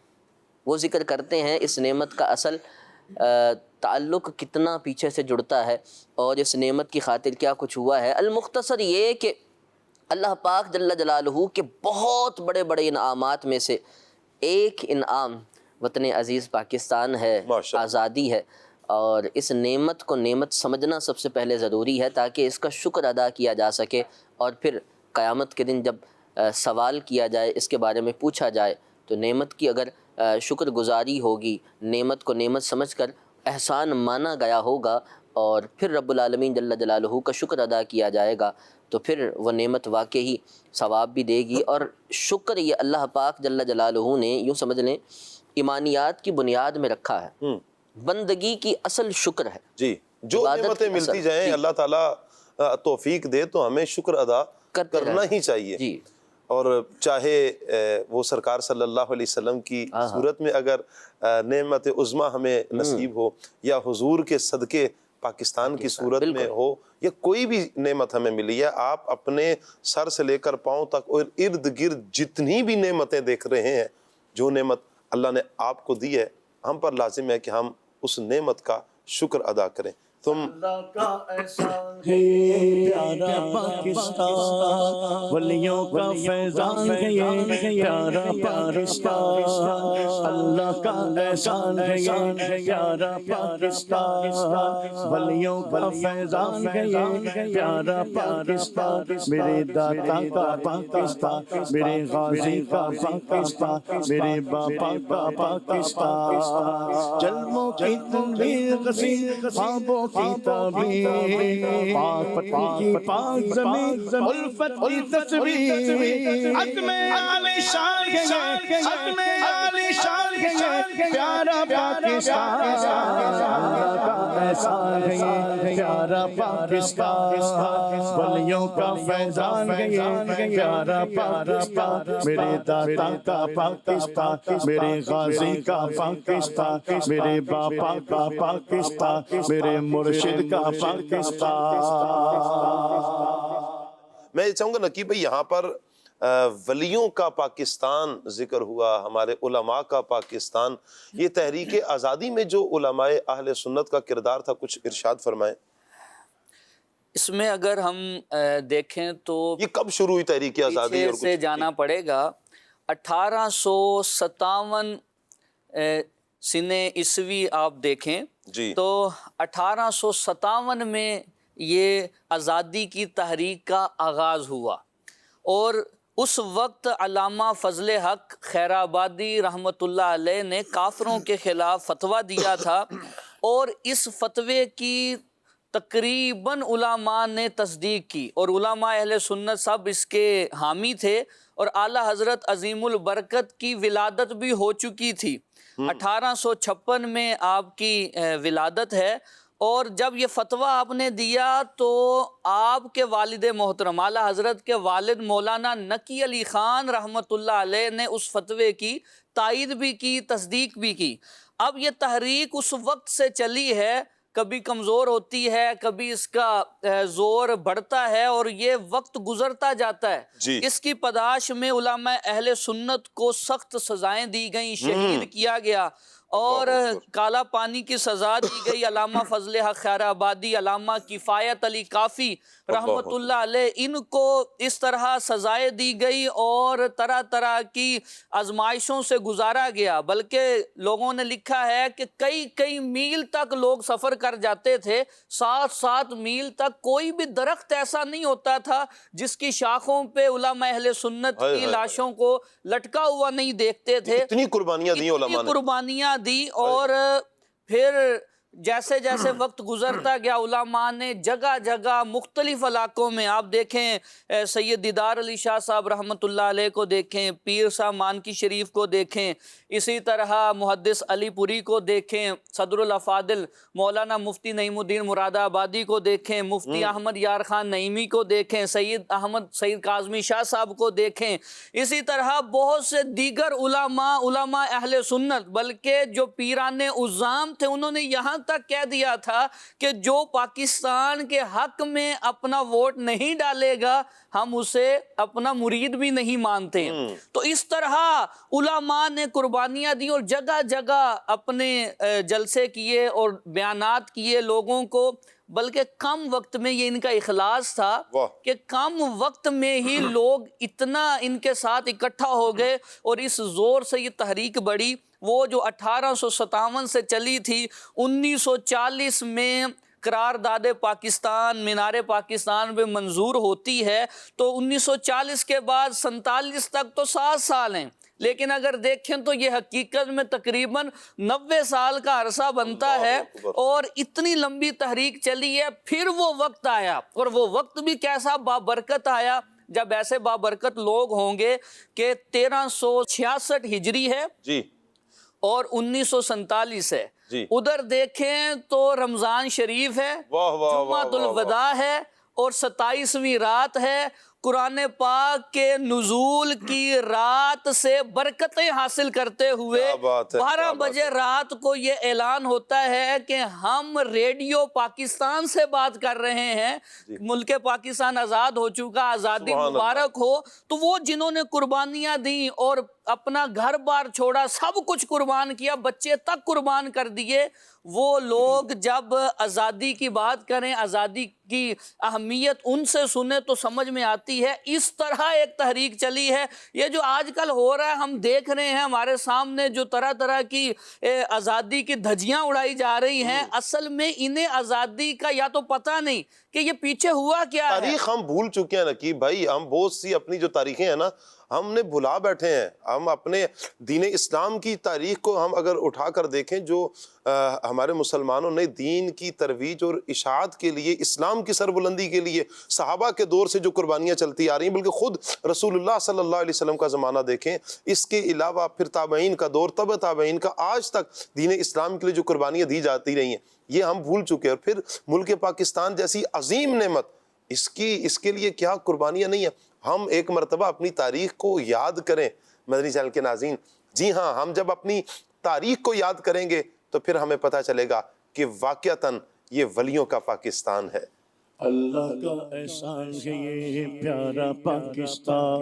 وہ ذکر کرتے ہیں اس نعمت کا اصل تعلق کتنا پیچھے سے جڑتا ہے، اور اس نعمت کی خاطر کیا کچھ ہوا ہے۔ المختصر یہ کہ اللہ پاک جل جلالہ کے بہت بڑے بڑے انعامات میں سے ایک انعام وطن عزیز پاکستان ہے، آزادی ہے، اور اس نعمت کو نعمت سمجھنا سب سے پہلے ضروری ہے تاکہ اس کا شکر ادا کیا جا سکے، اور پھر قیامت کے دن جب سوال کیا جائے، اس کے بارے میں پوچھا جائے، تو نعمت کی اگر شکر گزاری ہوگی، نعمت کو نعمت سمجھ کر احسان مانا گیا ہوگا، اور پھر رب العالمین جل جلالہ کا شکر ادا کیا جائے گا، تو پھر وہ نعمت واقعی ثواب بھی دے گی۔ اور شکر یہ اللہ پاک جل جلالہ نے یوں سمجھ لیں ایمانیات کی بنیاد میں رکھا ہے، بندگی کی اصل شکر ہے۔ جی، جو نعمتیں ملتی جائیں اللہ تعالیٰ توفیق دے تو ہمیں شکر ادا کرنا ہی چاہیے۔ جی، اور چاہے وہ سرکار صلی اللہ علیہ وسلم کی صورت میں اگر نعمت عظمیٰ ہمیں نصیب ہو، یا حضور کے صدقے پاکستان کی صورت میں ہو، یا کوئی بھی نعمت ہمیں ملی ہے، آپ اپنے سر سے لے کر پاؤں تک اور ارد گرد جتنی بھی نعمتیں دیکھ رہے ہیں، جو نعمت اللہ نے آپ کو دی ہے، ہم پر لازم ہے کہ ہم اس نعمت کا شکر ادا کریں۔ تم اللہ کا احسان ہے پیارا پاکستان، ولیوں کا فیضان ہے یہ پیارا پاکستان، اللہ کا احسان ہے یہ پیارا پاکستان، ولیوں کا فیضان ہے یہ پیارا پاکستان، میرے داتا کا پاکستان، میرے غازی کا پاکستان، میرے باپا کا پاکستان، جلووں کی تنویر کثیر، خوابوں کی تعبیر، پاک پتی کی پاک زمین، الفت کی تصویر، عظم عالی شان ہے یہ، عظم عالی شان ہے یہ پیارا پاکستان، اللہ کا احسان ہے یہ پیارا پاکستان، ولیوں کا فیضان ہے یہ پیارا پاکستان، میرے داتا کا پاکستان، میرے غازی کا پاکستان، میرے باپا کا پاکستان، میرے مرشد کا پاکستان۔ میں یہ چاہوں گا نقیب بھائی، یہاں پر ولیوں کا پاکستان ذکر ہوا، ہمارے علماء کا پاکستان، یہ تحریک آزادی میں جو علماء اہل سنت کا کردار تھا کچھ ارشاد فرمائیں۔ اس میں اگر ہم دیکھیں تو یہ کب شروع ہوئی تحریک آزادی پیچھے اور سے کچھ جانا پڑے گا 1857 سنِ عیسوی آپ دیکھیں جی تو 1857 میں یہ آزادی کی تحریک کا آغاز ہوا، اور اس وقت علامہ فضل حق خیر آبادی رحمۃ اللہ علیہ نے کافروں کے خلاف فتویٰ دیا تھا، اور اس فتوے کی تقریباً علماء نے تصدیق کی، اور علماء اہل سنت سب اس کے حامی تھے، اور اعلیٰ حضرت عظیم البرکت کی ولادت بھی ہو چکی تھی۔ 1856 میں آپ کی ولادت ہے، اور جب یہ فتویٰ آپ نے دیا تو آپ کے والد محترم اعلیٰ حضرت کے والد مولانا نقی علی خان رحمۃ اللہ علیہ نے اس فتوے کی تائید بھی کی، تصدیق بھی کی۔ اب یہ تحریک اس وقت سے چلی ہے، کبھی کمزور ہوتی ہے، کبھی اس کا زور بڑھتا ہے، اور یہ وقت گزرتا جاتا ہے۔ جی اس کی پداش میں علماء اہل سنت کو سخت سزائیں دی گئیں، شہید کیا گیا، اور کالا پانی کی سزا دی گئی۔ علامہ فضل حق خیر آبادی، علامہ کفایت علی کافی رحمت اللہ علیہ، ان کو اس طرح سزائیں دی گئی اور طرح طرح کی آزمائشوں سے گزارا گیا، بلکہ لوگوں نے لکھا ہے کہ کئی میل تک لوگ سفر کر جاتے تھے، 7 میل تک کوئی بھی درخت ایسا نہیں ہوتا تھا جس کی شاخوں پہ علماء اہل سنت کی لاشوں کو لٹکا ہوا نہیں دیکھتے تھے۔ اتنی قربانیاں دی علماء نے، قربانیاں دی، اور پھر جیسے جیسے وقت گزرتا گیا علماء نے جگہ جگہ مختلف علاقوں میں، آپ دیکھیں سید دیدار علی شاہ صاحب رحمۃ اللہ علیہ کو دیکھیں، پیر صاحب مانکی شریف کو دیکھیں، اسی طرح محدث علی پوری کو دیکھیں، صدر الافاضل مولانا مفتی نعیم الدین مراد آبادی کو دیکھیں، مفتی احمد یار خان نعیمی کو دیکھیں، سید کاظمی شاہ صاحب کو دیکھیں، اسی طرح بہت سے دیگر علماء اہل سنت، بلکہ جو پیران عظام تھے انہوں نے یہاں تک کہہ دیا تھا کہ جو پاکستان کے حق میں اپنا ووٹ نہیں ڈالے گا ہم اسے اپنا مرید بھی نہیں مانتے۔ تو اس طرح علماء نے قربانیاں دی اور جگہ جگہ اپنے جلسے کیے اور بیانات کیے لوگوں کو، بلکہ کم وقت میں یہ ان کا اخلاص تھا کہ کم وقت میں ہی لوگ اتنا ان کے ساتھ اکٹھا ہو گئے اور اس زور سے یہ تحریک بڑھی۔ وہ جو 1857 سے چلی تھی، 1940 میں قرارداد پاکستان مینار پاکستان میں منظور ہوتی ہے، تو 1940 کے بعد 47 تک تو 7 سال ہیں، لیکن اگر دیکھیں تو یہ حقیقت میں تقریباً 90 سال کا عرصہ بنتا ہے، اور اتنی لمبی تحریک چلی ہے۔ پھر وہ وقت آیا، اور وہ وقت بھی کیسا بابرکت آیا، جب ایسے بابرکت لوگ ہوں گے کہ 1366 ہجری ہے جی اور 1947 ہے، جی ادھر دیکھیں تو رمضان شریف ہے، واہ واہ جمعۃ الوداع ہے، اور 27ویں رات ہے، قرآن پاک کے نزول کی رات سے برکتیں حاصل کرتے ہوئے کیا بات ہے، 12 کیا بات بجے رات کو یہ اعلان ہوتا ہے کہ ہم ریڈیو پاکستان سے بات کر رہے ہیں، ملک پاکستان آزاد ہو چکا، آزادی سبحان اللہ۔ مبارک ہو۔ تو وہ جنہوں نے قربانیاں دیں اور اپنا گھر بار چھوڑا، سب کچھ قربان کیا، بچے تک قربان کر دیے، وہ لوگ جب آزادی کی بات کریں، آزادی کی اہمیت ان سے سنیں تو سمجھ میں آتی ہے۔ اس طرح ایک تحریک چلی ہے۔ یہ جو آج کل ہو رہا ہے، ہم دیکھ رہے ہیں ہمارے سامنے جو طرح طرح کی آزادی کی دھجیاں اڑائی جا رہی ہیں، اصل میں انہیں آزادی کا یا تو پتہ نہیں کہ یہ پیچھے ہوا کیا ہے۔ تاریخ ہم بھول چکے ہیں نقیب بھائی، ہم بہت سی اپنی جو تاریخیں ہیں نا ہم نے بھلا بیٹھے ہیں۔ ہم اپنے دین اسلام کی تاریخ کو ہم اگر اٹھا کر دیکھیں، جو ہمارے مسلمانوں نے دین کی ترویج اور اشاعت کے لیے، اسلام کی سربلندی کے لیے صحابہ کے دور سے جو قربانیاں چلتی آ رہی ہیں، بلکہ خود رسول اللہ صلی اللہ علیہ وسلم کا زمانہ دیکھیں، اس کے علاوہ پھر تابعین کا دور، تبع تابعین کا، آج تک دین اسلام کے لیے جو قربانیاں دی جاتی رہی ہیں، یہ ہم بھول چکے ہیں۔ اور پھر ملک پاکستان جیسی عظیم نعمت، اس کے لیے کیا قربانیاں نہیں ہیں۔ ہم ایک مرتبہ اپنی تاریخ کو یاد کریں مدنی چینل کے ناظرین۔ جی ہاں، ہم جب اپنی تاریخ کو یاد کریں گے تو پھر ہمیں پتہ چلے گا کہ واقعتاً یہ ولیوں کا پاکستان ہے۔ اللہ کا احسان ہے یہ پیارا پاکستان،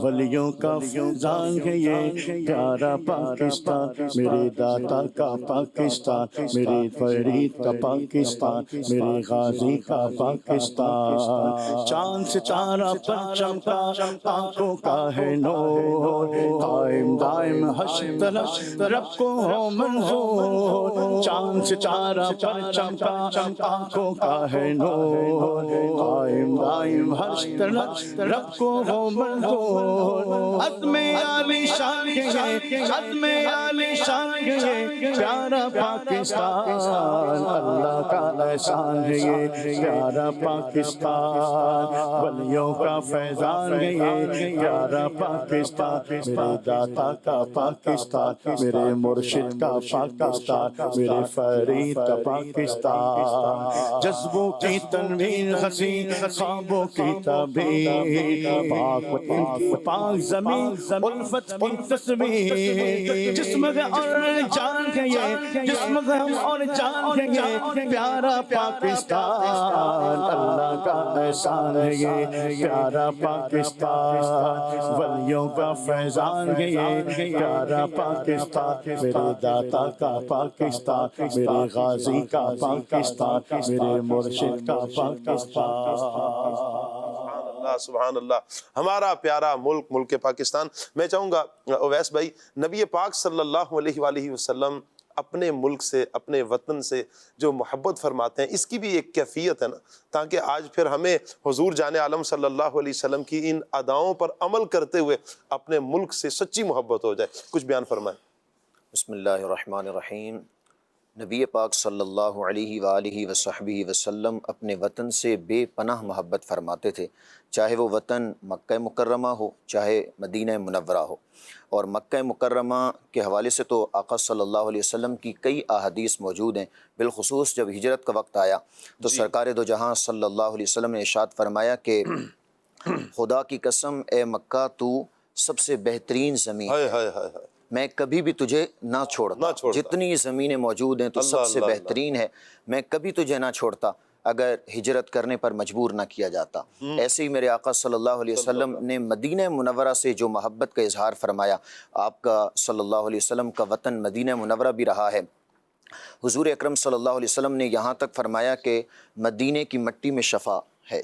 ولیوں کا فیضان ہے یہ پیارا پاکستان، میرے داتا کا پاکستان، میرے فرید کا پاکستان، میرے غازی کا پاکستان، چاند ستارہ پر چمکا آنکھوں کا ہے نور، قائم دائم حشر طلب رب کو ہو منظور، چاند ستارہ پر چمکا آنکھوں کا ہے نور، قائم دائم حرش طلب رب کو ہو منظور، عزم عالی شان ہے یہ، عزم عالی شان ہے یہ پیارا پاکستان، اللہ کا احسان ہے یہ پیارا پاکستان، ولیوں کا فیضان ہے یہ پیارا پاکستان، میرے داتا کا پاکستان، میرے مرشد کا پاکستان، میرے فرید کا پاکستان، جذبوں کی تنویر حسین، خوابوں کی تعبیر، پاک وطن پاک زمین، الفت کی تصویر، جسم اور جان ہے یہ، جسم اور جان ہے یہ پیارا پاکستان، اللہ کا احسان ہے یہ پیارا پاکستان، ولیوں کا فیضان ہے یہ پیارا پاکستان، میرے داتا کا پاکستان، میرے غازی کا پاکستان، میرے مرشد کا پاکستان۔ سبحان اللہ، ہمارا پیارا ملک، ملک پاکستان۔ میں چاہوں گا اویس بھائی، نبی پاک صلی اللہ علیہ وآلہ وسلم اپنے ملک سے، اپنے وطن سے جو محبت فرماتے ہیں، اس کی بھی ایک کیفیت ہے نا، تاکہ آج پھر ہمیں حضور جان عالم صلی اللہ علیہ وسلم کی ان اداؤں پر عمل کرتے ہوئے اپنے ملک سے سچی محبت ہو جائے۔ کچھ بیان فرمائیں۔ بسم اللہ الرحمن الرحیم۔ نبی پاک صلی اللہ علیہ وآلہ وصحبہ وسلم اپنے وطن سے بے پناہ محبت فرماتے تھے، چاہے وہ وطن مکہ مکرمہ ہو، چاہے مدینہ منورہ ہو۔ اور مکہ مکرمہ کے حوالے سے تو آقا صلی اللہ علیہ وسلم کی کئی احادیث موجود ہیں، بالخصوص جب ہجرت کا وقت آیا تو سرکار دو جہاں صلی اللہ علیہ وسلم نے ارشاد فرمایا کہ خدا کی قسم اے مکہ تو سب سے بہترین زمین ہے، میں کبھی بھی تجھے نہ چھوڑتا، جتنی زمینیں موجود ہیں تو سب سے بہترین ہے، میں کبھی تجھے نہ چھوڑتا اگر ہجرت کرنے پر مجبور نہ کیا جاتا۔ ایسے ہی میرے آقا صلی اللہ علیہ وسلم نے مدینہ منورہ سے جو محبت کا اظہار فرمایا، آپ کا صلی اللہ علیہ وسلم کا وطن مدینہ منورہ بھی رہا ہے۔ حضور اکرم صلی اللہ علیہ وسلم نے یہاں تک فرمایا کہ مدینے کی مٹی میں شفا ہے۔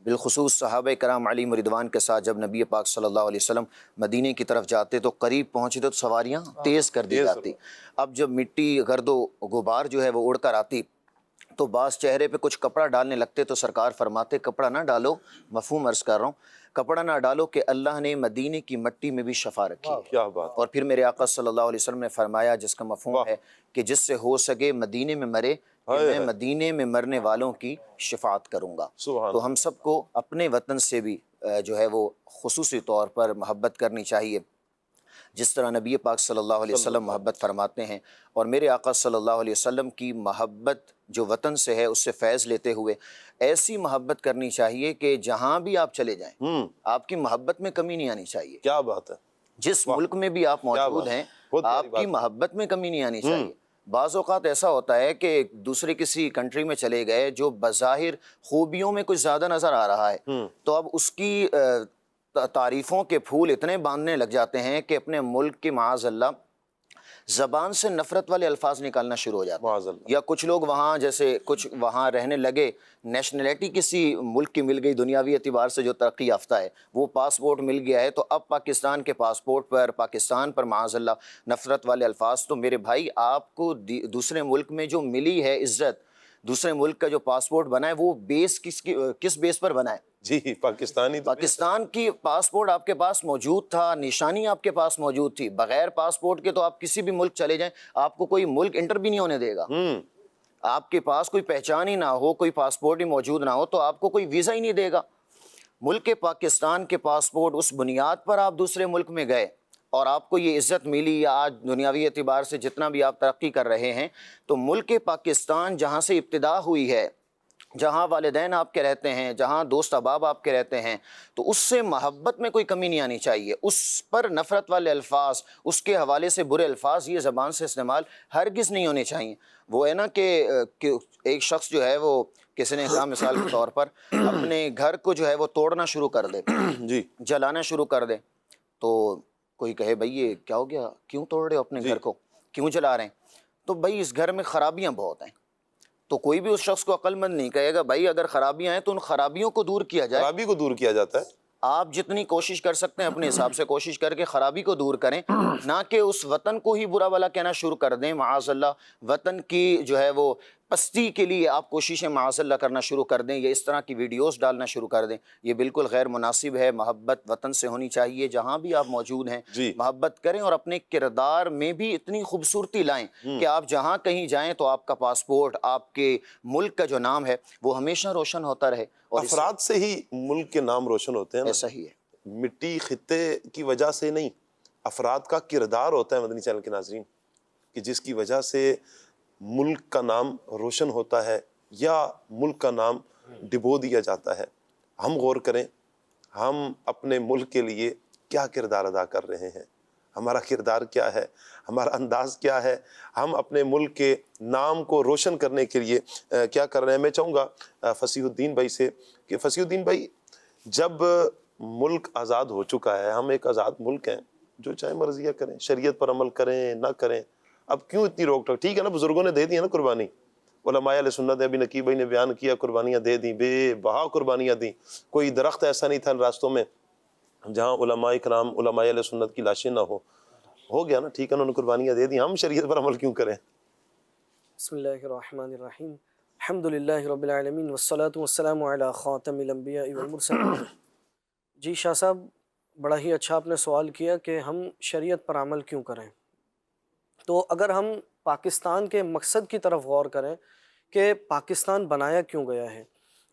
بالخصوص صحابہ کرام علیہم رضوان کے ساتھ جب نبی پاک صلی اللہ علیہ وسلم مدینے کی طرف جاتے تو قریب پہنچتے تو سواریاں تیز کر دی جاتی۔ اب جب مٹی گرد و غبار جو ہے وہ اڑ کر آتی تو بعض چہرے پہ کچھ کپڑا ڈالنے لگتے تو سرکار فرماتے کپڑا نہ ڈالو، مفہوم عرض کر رہا ہوں، کپڑا نہ ڈالو کہ اللہ نے مدینے کی مٹی میں بھی شفا رکھی ہے۔ کیا بات۔ اور پھر میرے آقا صلی اللہ علیہ وسلم نے فرمایا جس کا مفہوم ہے کہ جس سے ہو سکے مدینے میں مرے، کہ میں مدینے میں مرنے والوں کی شفاعت کروں گا۔ تو ہم سب کو اپنے وطن سے بھی جو ہے وہ خصوصی طور پر محبت کرنی چاہیے۔ جس طرح نبی پاک صلی اللہ علیہ وسلم محبت فرماتے ہیں، اور میرے آقا صلی اللہ علیہ وسلم کی محبت جو وطن سے ہے اس سے فیض لیتے ہوئے ایسی محبت کرنی چاہیے کہ جہاں بھی آپ چلے جائیں آپ کی محبت میں کمی نہیں آنی چاہیے. کیا بات ہے. جس ملک میں بھی آپ موجود ہیں آپ کی محبت میں کمی نہیں آنی چاہیے. بعض اوقات ایسا ہوتا ہے کہ دوسرے کسی کنٹری میں چلے گئے جو بظاہر خوبیوں میں کچھ زیادہ نظر آ رہا ہے، تو اب اس کی تعریفوں کے پھول اتنے باندھنے لگ جاتے ہیں کہ اپنے ملک کی معاذ اللہ زبان سے نفرت والے الفاظ نکالنا شروع ہو جاتے ہیں. یا کچھ لوگ وہاں جیسے کچھ وہاں رہنے لگے، نیشنلٹی کسی ملک کی مل گئی دنیاوی اعتبار سے جو ترقی یافتہ ہے، وہ پاسپورٹ مل گیا ہے، تو اب پاکستان کے پاسپورٹ پر پاکستان پر معاذ اللہ نفرت والے الفاظ. تو میرے بھائی آپ کو دوسرے ملک میں جو ملی ہے عزت، دوسرے ملک کا جو پاسپورٹ بنا ہے وہ بیس کس بیس پر بنا ہے؟ جی پاکستان کی پاسپورٹ آپ کے پاس موجود تھا، نشانی آپ کے پاس موجود تھی. بغیر پاسپورٹ کے تو آپ کسی بھی ملک چلے جائیں آپ کو کوئی ملک انٹر بھی نہیں ہونے دے گا. آپ کے پاس کوئی پہچان ہی نہ ہو، کوئی پاسپورٹ ہی موجود نہ ہو، تو آپ کو کوئی ویزا ہی نہیں دے گا. ملک پاکستان کے پاسپورٹ اس بنیاد پر آپ دوسرے ملک میں گئے اور آپ کو یہ عزت ملی، یا آج دنیاوی اعتبار سے جتنا بھی آپ ترقی کر رہے ہیں، تو ملک پاکستان جہاں سے ابتدا ہوئی ہے، جہاں والدین آپ کے رہتے ہیں، جہاں دوست احباب آپ کے رہتے ہیں، تو اس سے محبت میں کوئی کمی نہیں آنی چاہیے. اس پر نفرت والے الفاظ، اس کے حوالے سے برے الفاظ یہ زبان سے استعمال ہرگز نہیں ہونے چاہیے. وہ ہے نا کہ ایک شخص جو ہے وہ کسی نے کہا مثال کے طور پر اپنے گھر کو جو ہے وہ توڑنا شروع کر دے، جی جلانا شروع کر دے، تو کوئی کہے بھائی یہ کیا ہو گیا، کیوں توڑ رہے ہو اپنے گھر کو، کیوں جلا رہے ہیں؟ تو بھائی اس گھر میں خرابیاں بہت ہیں. تو کوئی بھی اس شخص کو عقل مند نہیں کہے گا بھائی اگر خرابیاں ہیں تو ان خرابیوں کو دور کیا جائے. خرابی کو دور کیا جاتا ہے. آپ جتنی کوشش کر سکتے ہیں اپنے حساب سے کوشش کر کے خرابی کو دور کریں، نہ کہ اس وطن کو ہی برا بھلا کہنا شروع کر دیں. معاذ اللہ وطن کی جو ہے وہ پستی کے لیے آپ کوششیں معاذ اللہ کرنا شروع کر دیں، یا اس طرح کی ویڈیوز ڈالنا شروع کر دیں. یہ بالکل غیر مناسب ہے. محبت وطن سے ہونی چاہیے. جہاں بھی آپ موجود ہیں محبت کریں، اور اپنے کردار میں بھی اتنی خوبصورتی لائیں کہ آپ جہاں کہیں جائیں تو آپ کا پاسپورٹ، آپ کے ملک کا جو نام ہے وہ ہمیشہ روشن ہوتا رہے. اور افراد سے ہی ملک کے نام روشن ہوتے ہیں. ایسا ہی ہے. مٹی خطے کی وجہ سے نہیں، افراد کا کردار ہوتا ہے مدنی چینل کے ناظرین، کہ جس کی وجہ سے ملک کا نام روشن ہوتا ہے یا ملک کا نام ڈبو دیا جاتا ہے. ہم غور کریں، ہم اپنے ملک کے لیے کیا کردار ادا کر رہے ہیں، ہمارا کردار کیا ہے، ہمارا انداز کیا ہے، ہم اپنے ملک کے نام کو روشن کرنے کے لیے کیا کر رہے ہیں. میں چاہوں گا فصیح الدین بھائی سے کہ فصیح الدین بھائی، جب ملک آزاد ہو چکا ہے، ہم ایک آزاد ملک ہیں، جو چاہے مرضیہ کریں، شریعت پر عمل کریں نہ کریں، اب کیوں اتنی روک ٹوک؟ ٹھیک ہے نا، بزرگوں نے دے دی ہے نا قربانی، علماء اہل سنت ابھی نقیب بھائی نے بیان کیا، قربانیاں دے دیں، بے بہا قربانیاں دیں. کوئی درخت ایسا نہیں تھا ان راستوں میں جہاں علماء کرام، علماء اہل سنت کی لاشیں نہ ہو گیا نا. ٹھیک ہے، انہوں نے قربانیاں دے دی، ہم شریعت پر عمل کیوں کریں؟ بسم اللہ الرحمن الرحیم، الحمدللہ رب العالمین والصلاة والسلام علی خاتم الانبیاء والمرسلین. جی شاہ صاحب، بڑا ہی اچھا آپ نے سوال کیا کہ ہم شریعت پر عمل کیوں کریں. تو اگر ہم پاکستان کے مقصد کی طرف غور کریں کہ پاکستان بنایا کیوں گیا ہے،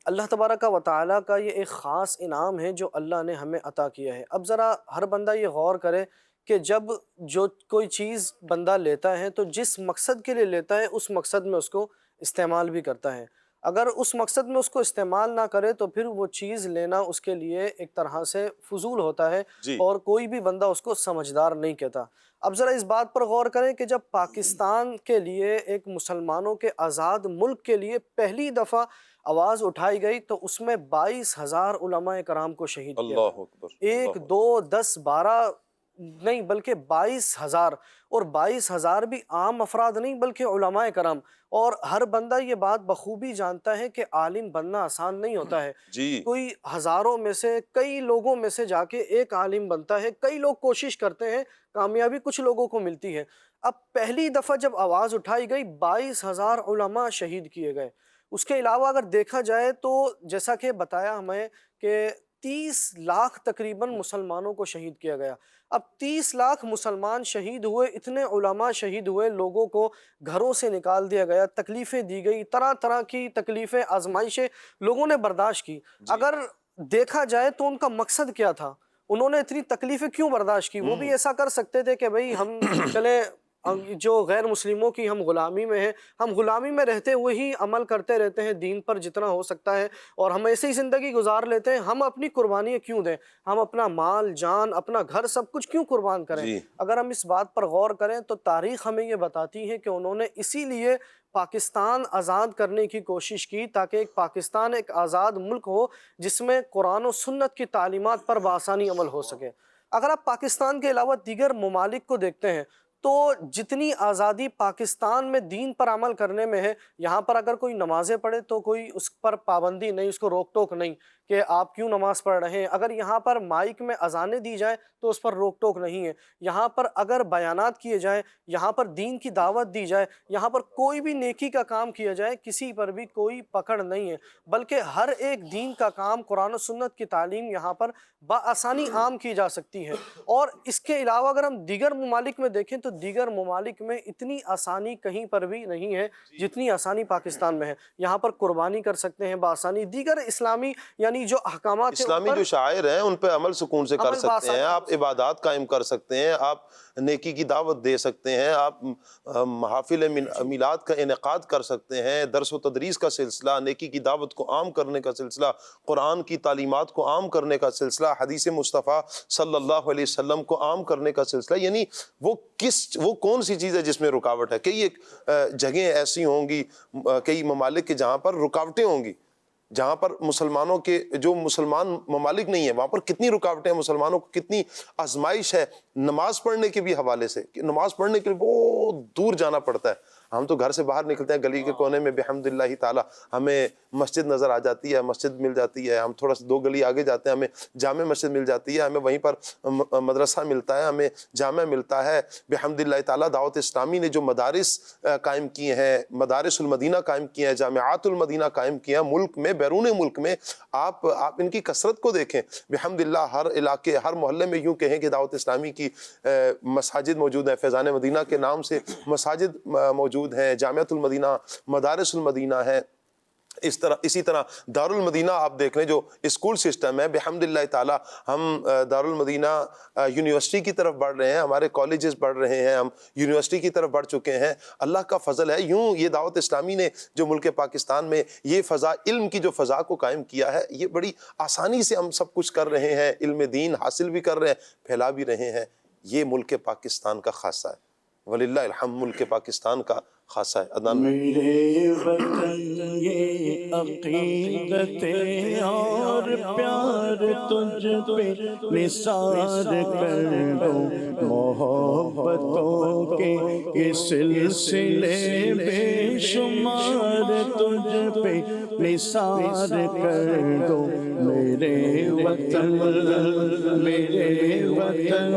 اللہ تبارک و تعالیٰ کا یہ ایک خاص انعام ہے جو اللہ نے ہمیں عطا کیا ہے. اب ذرا ہر بندہ یہ غور کرے کہ جب جو کوئی چیز بندہ لیتا ہے تو جس مقصد کے لیے لیتا ہے اس مقصد میں اس کو استعمال بھی کرتا ہے. اگر اس مقصد میں اس کو استعمال نہ کرے تو پھر وہ چیز لینا اس کے لیے ایک طرح سے فضول ہوتا ہے اور کوئی بھی بندہ اس کو سمجھدار نہیں کہتا. اب ذرا اس بات پر غور کریں کہ جب پاکستان کے لیے ایک مسلمانوں کے آزاد ملک کے لیے پہلی دفعہ آواز اٹھائی گئی تو اس میں 22,000 علماء کرام کو شہید کیا. اللہ اکبر. 1 2 10 12 نہیں بلکہ 22,000، اور 22,000 بھی عام افراد نہیں بلکہ علماء کرام. اور ہر بندہ یہ بات بخوبی جانتا ہے کہ عالم بننا آسان نہیں ہوتا ہے. کوئی ہزاروں میں سے، کئی لوگوں میں سے جا کے ایک عالم بنتا ہے. کئی لوگ کوشش کرتے ہیں، کامیابی کچھ لوگوں کو ملتی ہے. اب پہلی دفعہ جب آواز اٹھائی گئی 22,000 علماء شہید کیے گئے. اس کے علاوہ اگر دیکھا جائے تو جیسا کہ بتایا ہمیں کہ 30 لاکھ تقریباً مسلمانوں کو شہید کیا گیا. اب 30 لاکھ مسلمان شہید ہوئے، اتنے علماء شہید ہوئے، لوگوں کو گھروں سے نکال دیا گیا، تکلیفیں دی گئی، طرح طرح کی تکلیفیں، آزمائشیں لوگوں نے برداشت کی. اگر دیکھا جائے تو ان کا مقصد کیا تھا؟ انہوں نے اتنی تکلیفیں کیوں برداشت کی؟ وہ بھی ایسا کر سکتے تھے کہ بھئی ہم چلے جو غیر مسلموں کی ہم غلامی میں ہیں، ہم غلامی میں رہتے ہوئے ہی عمل کرتے رہتے ہیں دین پر جتنا ہو سکتا ہے، اور ہم ایسے ہی زندگی گزار لیتے ہیں، ہم اپنی قربانیاں کیوں دیں؟ ہم اپنا مال جان اپنا گھر سب کچھ کیوں قربان کریں؟ اگر ہم اس بات پر غور کریں تو تاریخ ہمیں یہ بتاتی ہے کہ انہوں نے اسی لیے پاکستان آزاد کرنے کی کوشش کی تاکہ ایک پاکستان ایک آزاد ملک ہو جس میں قرآن و سنت کی تعلیمات پر بآسانی عمل ہو سکے۔ اگر آپ پاکستان کے علاوہ دیگر ممالک کو دیکھتے ہیں تو جتنی آزادی پاکستان میں دین پر عمل کرنے میں ہے، یہاں پر اگر کوئی نمازیں پڑھے تو کوئی اس پر پابندی نہیں، اس کو روک ٹوک نہیں کہ آپ کیوں نماز پڑھ رہے ہیں۔ اگر یہاں پر مائک میں اذانیں دی جائیں تو اس پر روک ٹوک نہیں ہے۔ یہاں پر اگر بیانات کیے جائیں، یہاں پر دین کی دعوت دی جائے، یہاں پر کوئی بھی نیکی کا کام کیا جائے، کسی پر بھی کوئی پکڑ نہیں ہے، بلکہ ہر ایک دین کا کام قرآن و سنت کی تعلیم یہاں پر بآسانی عام کی جا سکتی ہے۔ اور اس کے علاوہ اگر ہم دیگر ممالک میں دیکھیں تو دیگر ممالک میں اتنی آسانی کہیں پر بھی نہیں ہے جتنی آسانی پاکستان میں ہے۔ یہاں پر قربانی کر سکتے ہیں بآسانی، دیگر اسلامی یعنی جو احکامات ہیں اسلامی جو شاعر ہیں ان پہ عمل سکون سے کر سکتے ہیں، آپ عبادات قائم کر سکتے ہیں، آپ نیکی کی دعوت دے سکتے ہیں، آپ محافل میلاد کا انعقاد کر سکتے ہیں، درس و تدریس کا سلسلہ، نیکی کی دعوت کو عام کرنے کا سلسلہ، قرآن کی تعلیمات کو عام کرنے کا سلسلہ، حدیث مصطفیٰ صلی اللہ علیہ وسلم کو عام کرنے کا سلسلہ، یعنی وہ کون سی چیز ہے جس میں رکاوٹ ہے؟ کئی جگہیں ایسی ہوں گی، کئی ممالک کے جہاں پر رکاوٹیں ہوں گی، جہاں پر مسلمانوں کے جو مسلمان ممالک نہیں ہیں وہاں پر کتنی رکاوٹیں ہیں، مسلمانوں کو کتنی آزمائش ہے نماز پڑھنے کے بھی حوالے سے، کہ نماز پڑھنے کے لیے بہت دور جانا پڑتا ہے۔ ہم تو گھر سے باہر نکلتے ہیں، گلی کے کونے میں بحمد اللہ تعالیٰ ہمیں مسجد نظر آ جاتی ہے، مسجد مل جاتی ہے، ہم تھوڑا سا 2 گلی آگے جاتے ہیں ہمیں جامع مسجد مل جاتی ہے، ہمیں وہیں پر مدرسہ ملتا ہے، ہمیں جامع ملتا ہے بحمد اللہ تعالیٰ۔ دعوت اسلامی نے جو مدارس قائم کیے ہیں، مدارس المدینہ قائم کیے ہیں، جامعات المدینہ قائم کیے ہیں، ملک میں بیرون ملک میں، آپ ان کی کثرت کو دیکھیں بحمد اللہ۔ ہر علاقے ہر محلے میں یوں کہیں کہ دعوت اسلامی کی مساجد موجود ہیں، فیضان مدینہ کے نام سے مساجد موجود ہیں، جامعۃ المدینہ، مدارس المدینہ ہے۔ اسی طرح دار المدینہ آپ دیکھ لیں جو اسکول سسٹم ہے، بحمد اللہ تعالیٰ ہم دار المدینہ یونیورسٹی کی طرف بڑھ رہے ہیں، ہمارے کالجز بڑھ رہے ہیں، ہم یونیورسٹی کی طرف بڑھ چکے ہیں، اللہ کا فضل ہے۔ یوں یہ دعوت اسلامی نے جو ملک پاکستان میں یہ فضا، علم کی جو فضا کو قائم کیا ہے، یہ بڑی آسانی سے ہم سب کچھ کر رہے ہیں، علم دین حاصل بھی کر رہے ہیں، پھیلا بھی رہے ہیں۔ یہ ملک پاکستان کا خاصہ ہے، وللہ الحمد، ملک پاکستان کا خاصہ ہے۔ میرے وطن یہ عقیدت اور پیار تجھ پہ نثار کر دوں، محبتوں کے سلسلے بے شمار تجھ پہ نثار کر دوں۔ میرے وطن میرے وطن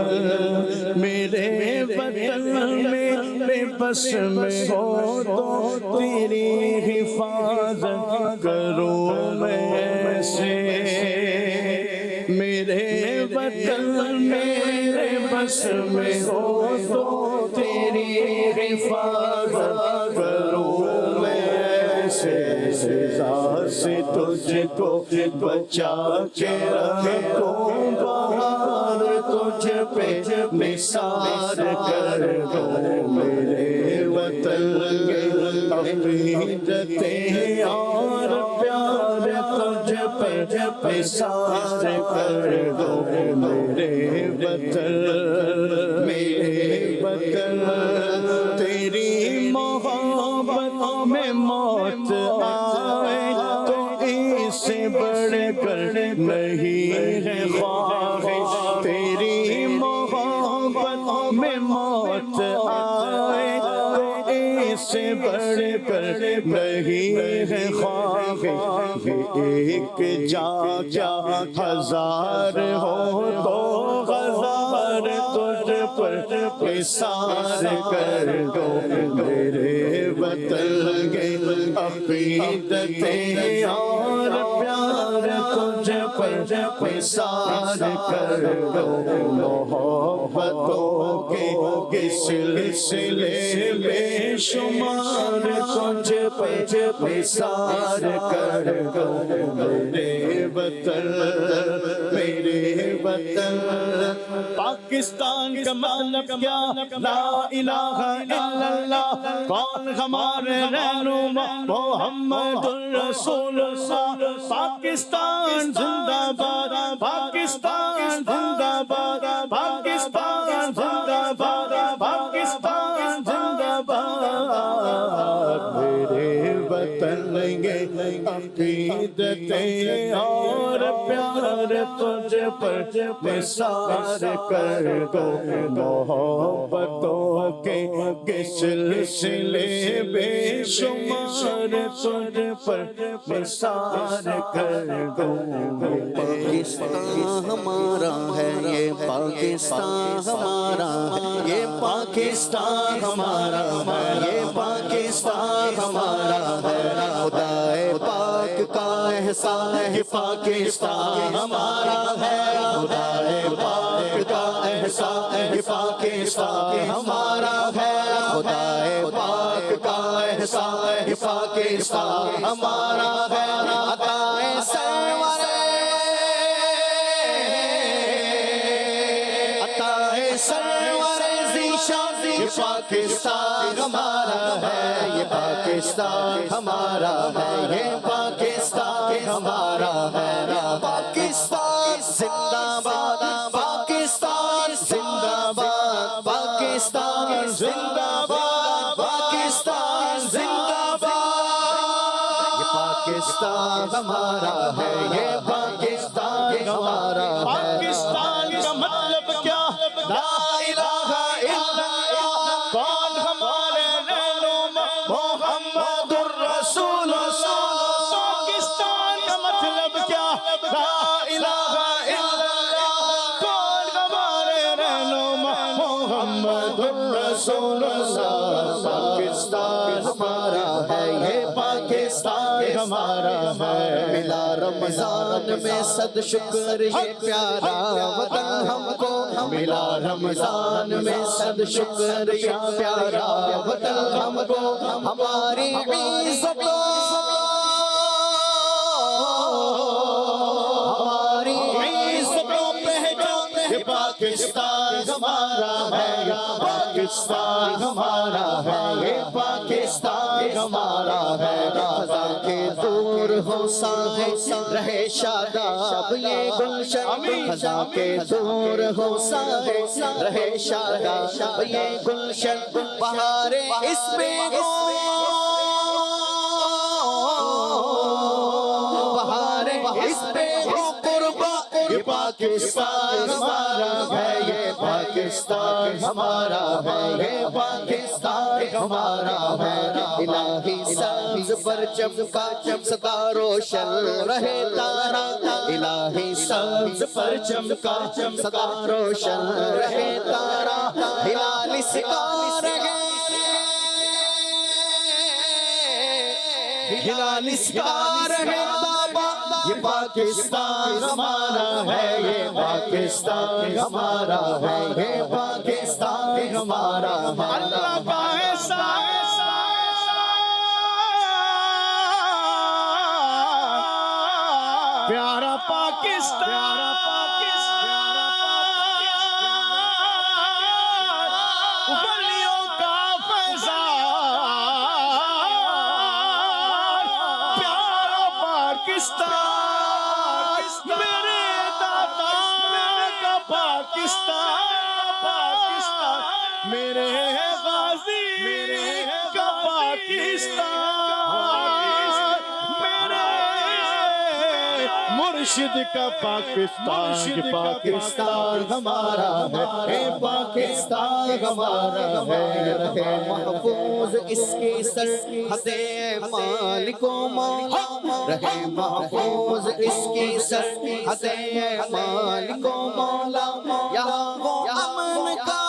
میرے وطن میرے بس میں ہو تو تیری حفاظت کروں میں سے، میرے وطن میرے بس میں ہو تو تیری حفاظت کروں میں سے، سزا سے تجھ کو بچا کے رکھوں، بہار تجھ پہ نثار کر دوں۔ میرے وطن عقیدتیں اور پیار تجھ پہ نثار کر دو۔ میرے وطن میرے وطن تیری محبت میں موت آئے تو اس سے بڑھ کر نہیں ہے خواہش، تیری محبت میں موت آئے اس سے بڑھ کر نہیں ہے خواہش، ایک جا کیا ہزار ہو تو ہزار تجھ پر نثار کر دو۔ میرے وطن کے عقیدتیں اور پیار تجھ پر نثار کر دو، محبتوں کے سلسلے بے شمار تجھ پہ نثار کر دو۔ میرے وطن میرے وطن وطن پاکستان کا مطلب کیا لا الہ الا اللہ کون ہمارے رہنما محمد الرسول اللہ پاکستان زندہ باد پاکستان زندہ باد پاکستان زندہ باد پاکستان زندہ باد میرے وطن لیں عقیدتیں اور پیار تجھ پر نثار کر دو محبتوں کے سلسلے بے شمار تجھ پر نثار کر دو پاکستان ہمارا ہے یہ پاکستان ہمارا ہے یہ پاکستان ہمارا ہے یہ پاکستان ہمارا ہے خدائے پاک کا احسان ہے پاکستان ہمارا ہے خدائے پاک کا احسان ہے پاکستان ہمارا ہے خدائے پاک کا احسان ہے پاکستان ہمارا ہے عطائے سرور عطائے سرور ذیشان یہ پاکستان ہمارا ہے یہ پاکستان ہمارا ہے یہ پاکستان ہمارا ہے پاکستان زندہ باد پاکستان زندہ باد پاکستان زندہ باد پاکستان زندہ باد یہ پاکستان ہمارا ہے یہ پاکستان ہمارا ہے پاکستان کا مطلب کیا لا الہ الا اللہ کون ہمارے رہنما محمد الرسول اللہ پاکستان کا مطلب کیا لا الہ الا اللہ کون ہمارے رہنما محمد الرسول اللہ پاکستان ہمارا ہے یہ پاکستان ہمارا ہے ملا رمضان میں صد شکر یہ پیارا وطن ہم کو ملا رمضان میں صد شکر یہ پیارا وطن ہم کو ہماری عزتوں ہماری عزتوں پہچان یہ پاکستان ہمارا ہے یہ پاکستان ہمارا ہے یہ پاکستان ہمارا ہے خزاں کے دور ہو سائے رہے شاداب یہ گلشن خزاں کے دور ہو سائے رہے شاداب یہ گلشن بہاریں اس پہ بہاریں اس پہ قربا یہ پاکستان ہمارا ہے یہ پاکستان ہمارا ہے یہ پاکستان ہمارا ہے الہی سبز پر چمکا چمکا روشن رہے تارا الہی سبز پر چمکا چمکا روشن رہے تارا ہلال سکا رہے ہلال سکا رہے تابا یہ پاکستان ہمارا ہے یہ پاکستان ہمارا ہے یہ پاکستان ہمارا ہے اللہ کا احسان پیارا پاکستان ولیوں کا فیضان پیارا پاکستان میرے دادا کا پاکستان میرے غازی کا پاکستان میرے مرشد کا پاکستان پاکستان ہمارا ہے اے پاکستان ہمارا ہے رہے محفوظ اس کی سرحد مالک و مولا رہے محفوظ اس کی سرحد مالک و مولا یہاں وہ امن کا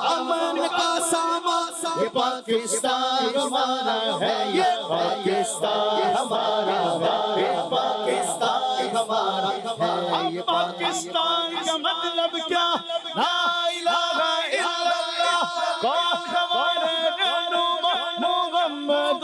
امن کا سامان یہ پاکستان ہمارا ہے یہ پاکستان ہمارا ہے یہ پاکستان ہمارا ہے یہ پاکستان کا مطلب کیا لا الہ الا اللہ کون ہمارے رہنما محمد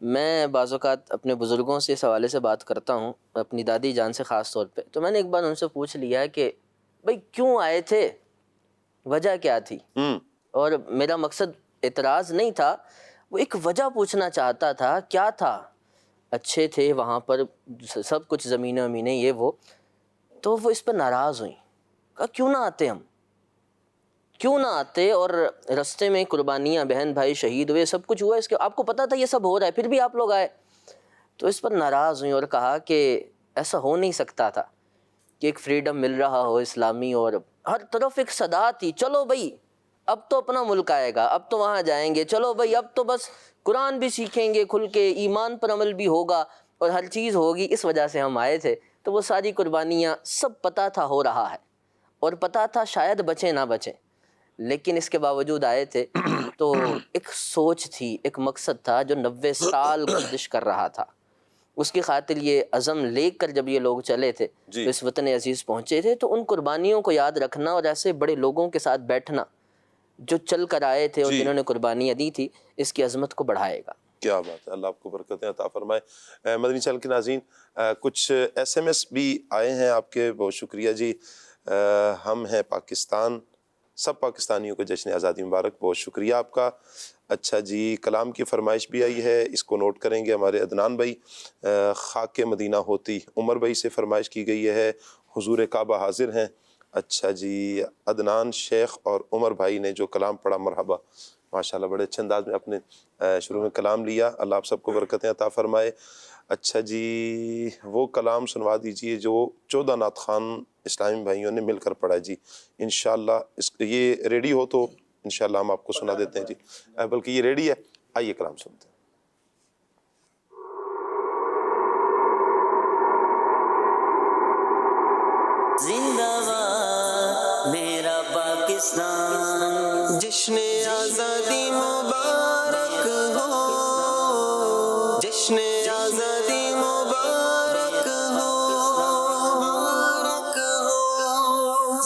میں بعض اوقات اپنے بزرگوں سے اس حوالے سے بات کرتا ہوں، اپنی دادی جان سے خاص طور پہ، تو میں نے ایک بار ان سے پوچھ لیا کہ بھئی کیوں آئے تھے، وجہ کیا تھی؟ اور میرا مقصد اعتراض نہیں تھا، وہ ایک وجہ پوچھنا چاہتا تھا، کیا تھا؟ اچھے تھے وہاں پر سب کچھ، زمینیں ومینیں یہ وہ، تو وہ اس پر ناراض ہوئیں، کہا کیوں نہ آتے ہم، کیوں نہ آتے؟ اور رستے میں قربانیاں، بہن بھائی شہید ہوئے، سب کچھ ہوا، اس کے آپ کو پتہ تھا یہ سب ہو رہا ہے، پھر بھی آپ لوگ آئے۔ تو اس پر ناراض ہوئیں اور کہا کہ ایسا ہو نہیں سکتا تھا کہ ایک فریڈم مل رہا ہو اسلامی، اور ہر طرف ایک صدا تھی، چلو بھئی اب تو اپنا ملک آئے گا، اب تو وہاں جائیں گے، چلو بھئی اب تو بس قرآن بھی سیکھیں گے کھل کے، ایمان پر عمل بھی ہوگا اور ہر چیز ہوگی، اس وجہ سے ہم آئے تھے۔ تو وہ ساری قربانیاں سب پتہ تھا ہو رہا ہے، اور پتہ تھا شاید بچیں نہ بچیں، لیکن اس کے باوجود آئے تھے۔ تو ایک سوچ تھی، ایک مقصد تھا جو 90 سال گردش کر رہا تھا، اس کی خاطر یہ عزم لے کر جب یہ لوگ چلے تھے، اس وطن عزیز پہنچے تھے، تو ان قربانیوں کو یاد رکھنا اور ایسے بڑے لوگوں کے ساتھ بیٹھنا جو چل کر آئے تھے اور جنہوں نے قربانیاں دی تھی، اس کی عظمت کو بڑھائے گا۔ کیا بات ہے، اللہ آپ کو برکتیں عطا فرمائے۔ مدنی چینل کے ناظرین، کچھ ایس ایم ایس بھی آئے ہیں آپ کے، بہت شکریہ جی۔ ہم ہیں پاکستان، سب پاکستانیوں کو جشن آزادی مبارک، بہت شکریہ آپ کا۔ اچھا جی، کلام کی فرمائش بھی آئی ہے، اس کو نوٹ کریں گے ہمارے عدنان بھائی۔ خاک مدینہ ہوتی، عمر بھائی سے فرمائش کی گئی ہے، حضور کعبہ حاضر ہیں۔ اچھا جی، عدنان شیخ اور عمر بھائی نے جو کلام پڑھا، مرحبا، ماشاءاللہ بڑے اچھے انداز میں اپنے شروع میں کلام لیا، اللہ آپ سب کو برکتیں عطا فرمائے۔ اچھا جی، وہ کلام سنوا دیجئے جو 14 نعت خوان اسلامی بھائیوں نے مل کر پڑھا جی، انشاءاللہ یہ ریڈی ہو تو انشاءاللہ ہم آپ کو سنا دیتے ہیں جی، بلکہ یہ ریڈی ہے، آئیے کلام سنتے ہیں۔ زندہ باد میرا پاکستان، جشن آزادی مبارک ہو، جشن آزادی مبارک ہو،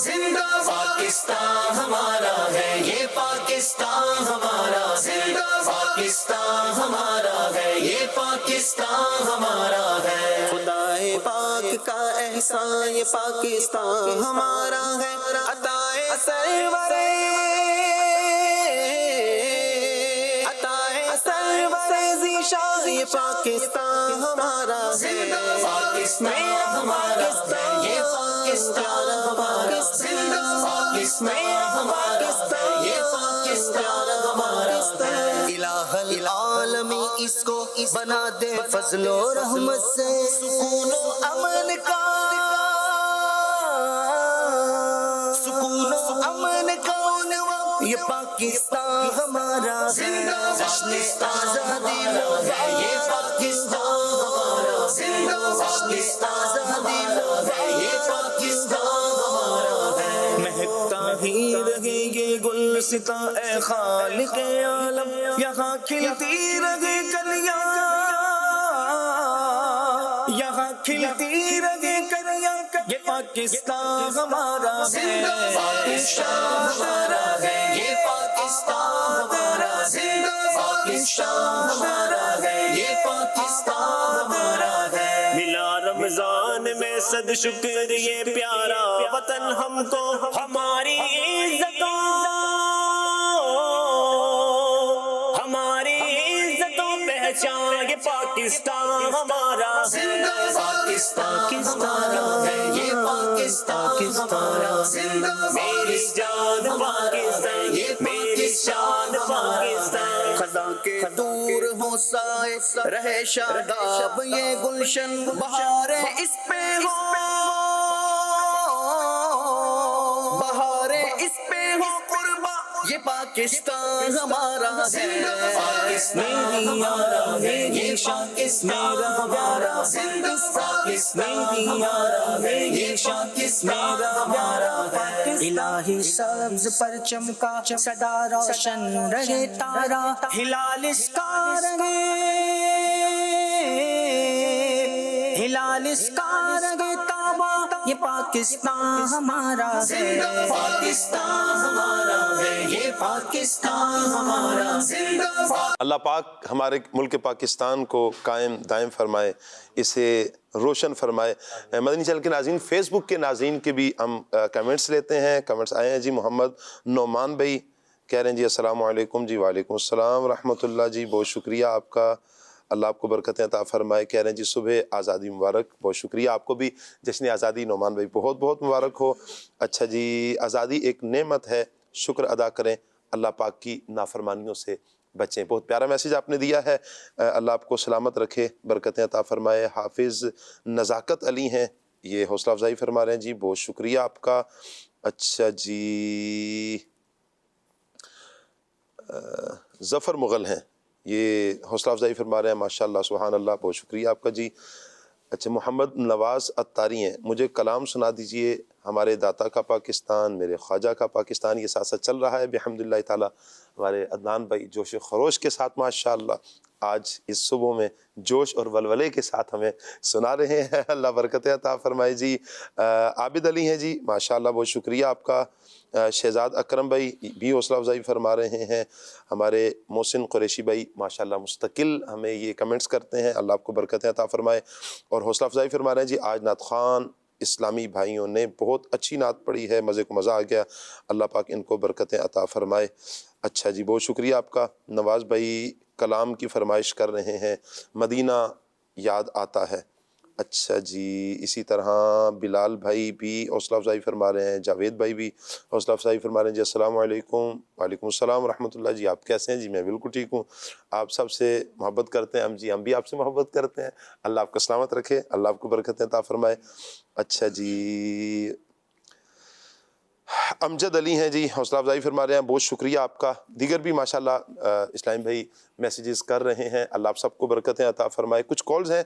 زندہ پاکستان ہمارا ہے، یہ پاکستان ہمارا، زندہ پاکستان ہمارا ہے، یہ پاکستان ہمارا ہے، خدائے پاک کا احسان، یہ پاکستان ہمارا ہے، عطائے سرور ذیشان، یہ پاکستان ہمارا ہے، پاکستان ہمارا ہے، یہ پاکستان ہمارا، زندہ پاکستان ہمارا ہے، یہ پاکستان ہمارا ہے، الہ العالمین اس کو بنا دے فضل و رحمت سے، سکون و امن کا، سکون و امن کا عنوان، یہ پاکستان ہمارا ہے، جشن آزادی ہے، یہ پاکستان ہمارا، زندہ پاکستان ہمارا ہے، یہ پاکستان ہمارا ہے، مہکتا ہی رہے یہ گلستاں اے خالق عالم، یہاں کھلتی رہے کلیاں، یہاں کھلتی رہے کلیاں، یہ پاکستان ہمارا ہے، پاکستان ہمارا ہے، یہ پاکستان ہمارا، زندہ پاکستان ہمارا ہے، یہ پاکستان ہمارا ہے، ملا رمضان میں صد شکر یہ پیارا وطن ہم کو، ہماری عزتوں، ہماری عزتوں پہچان، یہ پاکستان ہمارا، زندہ پاکستان ہمارا ہے، یہ پاکستان ہمارا، زندہ میری جان پاکستان، یہ میری شان پاکستان، خدا کے دور ہو سائے رہے شاداب یہ گلشن، بہاریں اس پہ ہو، بہاریں اس پہ ہو قربا، یہ پاکستان ہمارا ہے، پاکستان ہمارا ہے، یہ پاکستان ہمارا، زندہ پاکستان ہمارا ہے، یہ پاکستان ہمارا ہے، الہی سبز پرچم کا صدا روشن رہے تارا، ہلال اس کا رہے، ہلال اس کا رہے تابا، یہ پاکستان ہمارا ہے، پاکستان ہمارا ہے، یہ پاکستان ہمارا ہے۔ اللہ پاک ہمارے ملک پاکستان کو قائم دائم فرمائے، اسے روشن فرمائے۔ مدنی چینل کے ناظرین، فیس بک کے ناظرین کے بھی ہم کمنٹس لیتے ہیں۔ کمنٹس آئے ہیں جی، محمد نعمان بھائی کہہ رہے ہیں جی السلام علیکم۔ جی وعلیکم السلام ورحمۃ اللہ جی، بہت شکریہ آپ کا، اللہ آپ کو برکتیں عطا فرمائے۔ کہہ رہے ہیں جی صبح آزادی مبارک، بہت شکریہ آپ کو بھی جشن آزادی نعمان بھائی بہت بہت مبارک ہو۔ اچھا جی، آزادی ایک نعمت ہے، شکر ادا کریں، اللہ پاک کی نافرمانیوں سے بچیں۔ بہت پیارا میسیج آپ نے دیا ہے، اللہ آپ کو سلامت رکھے، برکتیں عطا فرمائے۔ حافظ نزاکت علی ہیں، یہ حوصلہ افزائی فرما رہے ہیں جی، بہت شکریہ آپ کا۔ اچھا جی، ظفر مغل ہیں، یہ حوصلہ افزائی فرما رہے ہیں، ماشاءاللہ سبحان اللہ، بہت شکریہ آپ کا جی۔ اچھا، محمد نواز اتاری ہیں، مجھے کلام سنا دیجئے، ہمارے داتا کا پاکستان، میرے خواجہ کا پاکستان، یہ ساتھ ساتھ چل رہا ہے بحمداللہ تعالی۔ ہمارے عدنان بھائی جوش و خروش کے ساتھ ماشاءاللہ آج اس صبح میں جوش اور ولولے کے ساتھ ہمیں سنا رہے ہیں، اللہ برکتیں عطا فرمائے جی۔ عابد علی ہیں جی، ماشاءاللہ بہت شکریہ آپ کا۔ شہزاد اکرم بھائی بھی حوصلہ افزائی فرما رہے ہیں۔ ہمارے محسن قریشی بھائی ماشاءاللہ مستقل ہمیں یہ کمنٹس کرتے ہیں، اللہ آپ کو برکتیں عطا فرمائے، اور حوصلہ افزائی فرما رہے ہیں جی آج نعت خوان اسلامی بھائیوں نے بہت اچھی نعت پڑھی ہے، مزے کو مزہ آ گیا، اللہ پاک ان کو برکتیں عطا فرمائے۔ اچھا جی، بہت شکریہ آپ کا۔ نواز بھائی کلام کی فرمائش کر رہے ہیں، مدینہ یاد آتا ہے۔ اچھا جی، اسی طرح بلال بھائی بھی حوصلہ افزائی فرما رہے ہیں، جاوید بھائی بھی حوصلہ افزائی فرما رہے ہیں جی السلام علیکم۔ وعلیکم السلام ورحمۃ اللہ جی، آپ کیسے ہیں جی؟ میں بالکل ٹھیک ہوں، آپ سب سے محبت کرتے ہیں ہم جی، ہم بھی آپ سے محبت کرتے ہیں، اللہ آپ کو سلامت رکھے، اللہ آپ کو برکتیں عطا فرمائے۔ اچھا جی، امجد علی ہیں جی، حوصلہ افزائی فرما رہے ہیں، بہت شکریہ آپ کا۔ دیگر بھی ماشاءاللہ اسلام بھائی میسیجز کر رہے ہیں، اللہ آپ سب کو برکتیں عطا فرمائے۔ کچھ کالز ہیں،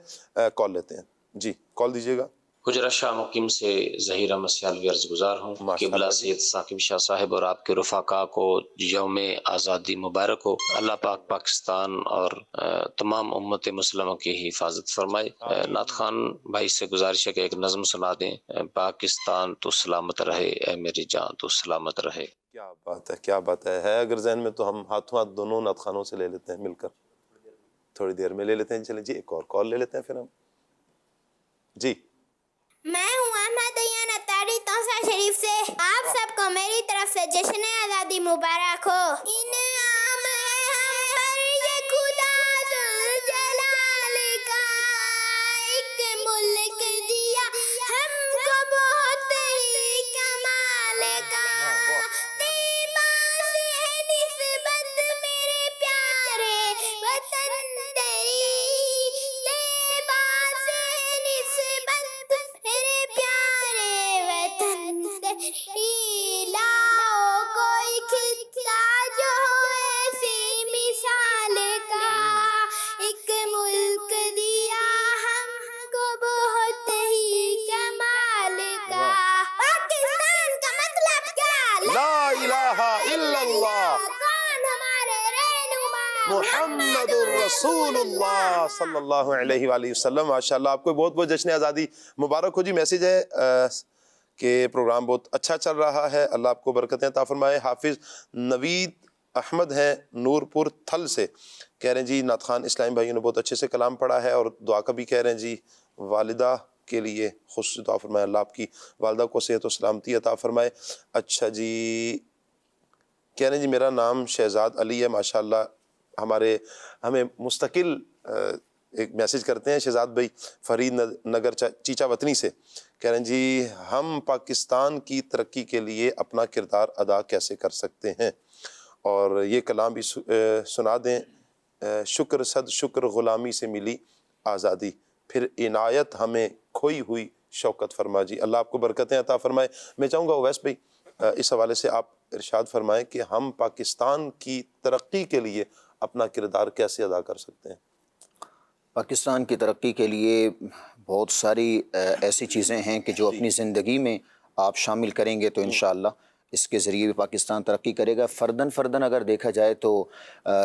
کال لیتے ہیں جی، کال دیجیے گا۔ حجرہ شاہ مقیم سے ظہیر احمد سیالوی عرض گزار ہوں، قبلہ سید ثاقب شاہ صاحب اور آپ کے رفقا کو یوم آزادی مبارک ہو۔ اللہ پاک پاکستان اور تمام امت مسلمہ کی حفاظت فرمائے۔ نعت خان بھائی سے گزارش ہے کہ ایک نظم سنا دیں، پاکستان تو سلامت رہے اے میری جان تو سلامت رہے۔ کیا بات ہے، کیا بات ہے اگر ذہن میں تو ہم ہاتھوں ہاتھ دونوں نعت خانوں سے لے لیتے ہیں، مل کر تھوڑی دیر میں لے لیتے ہیں۔ چلیں جی، ایک اور کال لے لیتے ہیں پھر ہم جی۔ میں ہوں احمد ایان اتاری توسا شریف سے، آپ سب کو میری طرف سے جشن آزادی مبارک ہو۔ انعام ہے ہم پر یہ خدا ذوالجلال کا، ایک ملک دیا ہم کو بہت ہی کمال کا، لباس ہے نسبت میرے پیارے وطن تیری، لباس ہے نسبت میرے پیارے وطن تیری، لاؤ کوئی خطہ جو ہو ایسی مثال کا، ایک ملک دیا ہم کو بہت ہی کمال کا۔ پاکستان کا مطلب کیا؟ لا الہ الا اللہ کون ہمارے رہنما؟ محمد الرسول اللہ صلی اللہ علیہ وآلہ وسلم۔ ماشاءاللہ آپ کو بہت بہت جشن آزادی مبارک ہو جی۔ میسیج ہے کہ پروگرام بہت اچھا چل رہا ہے، اللہ آپ کو برکتیں عطا فرمائے۔ حافظ نوید احمد ہیں نور پور تھل سے، کہہ رہے ہیں جی نعت خان اسلامی بھائیوں نے بہت اچھے سے کلام پڑھا ہے اور دعا کا بھی کہہ رہے ہیں جی، والدہ کے لیے خصوصی دعا فرمائے، اللہ آپ کی والدہ کو صحت و سلامتی عطا فرمائے۔ اچھا جی، کہہ رہے ہیں جی میرا نام شہزاد علی ہے، ماشاءاللہ ہمیں مستقل ایک میسیج کرتے ہیں شہزاد بھائی فرید نگر چیچا وطنی سے، کہہ رہے ہیں جی ہم پاکستان کی ترقی کے لیے اپنا کردار ادا کیسے کر سکتے ہیں، اور یہ کلام بھی سنا دیں۔ شکر صد شکر غلامی سے ملی آزادی، پھر عنایت ہمیں کھوئی ہوئی شوکت فرما جی، اللہ آپ کو برکتیں عطا فرمائے۔ میں چاہوں گا اویس بھائی اس حوالے سے آپ ارشاد فرمائیں کہ ہم پاکستان کی ترقی کے لیے اپنا کردار کیسے ادا کر سکتے ہیں؟ پاکستان کی ترقی کے لیے بہت ساری ایسی چیزیں ہیں کہ جو اپنی زندگی میں آپ شامل کریں گے تو انشاءاللہ اس کے ذریعے بھی پاکستان ترقی کرے گا۔ فرداً اگر دیکھا جائے تو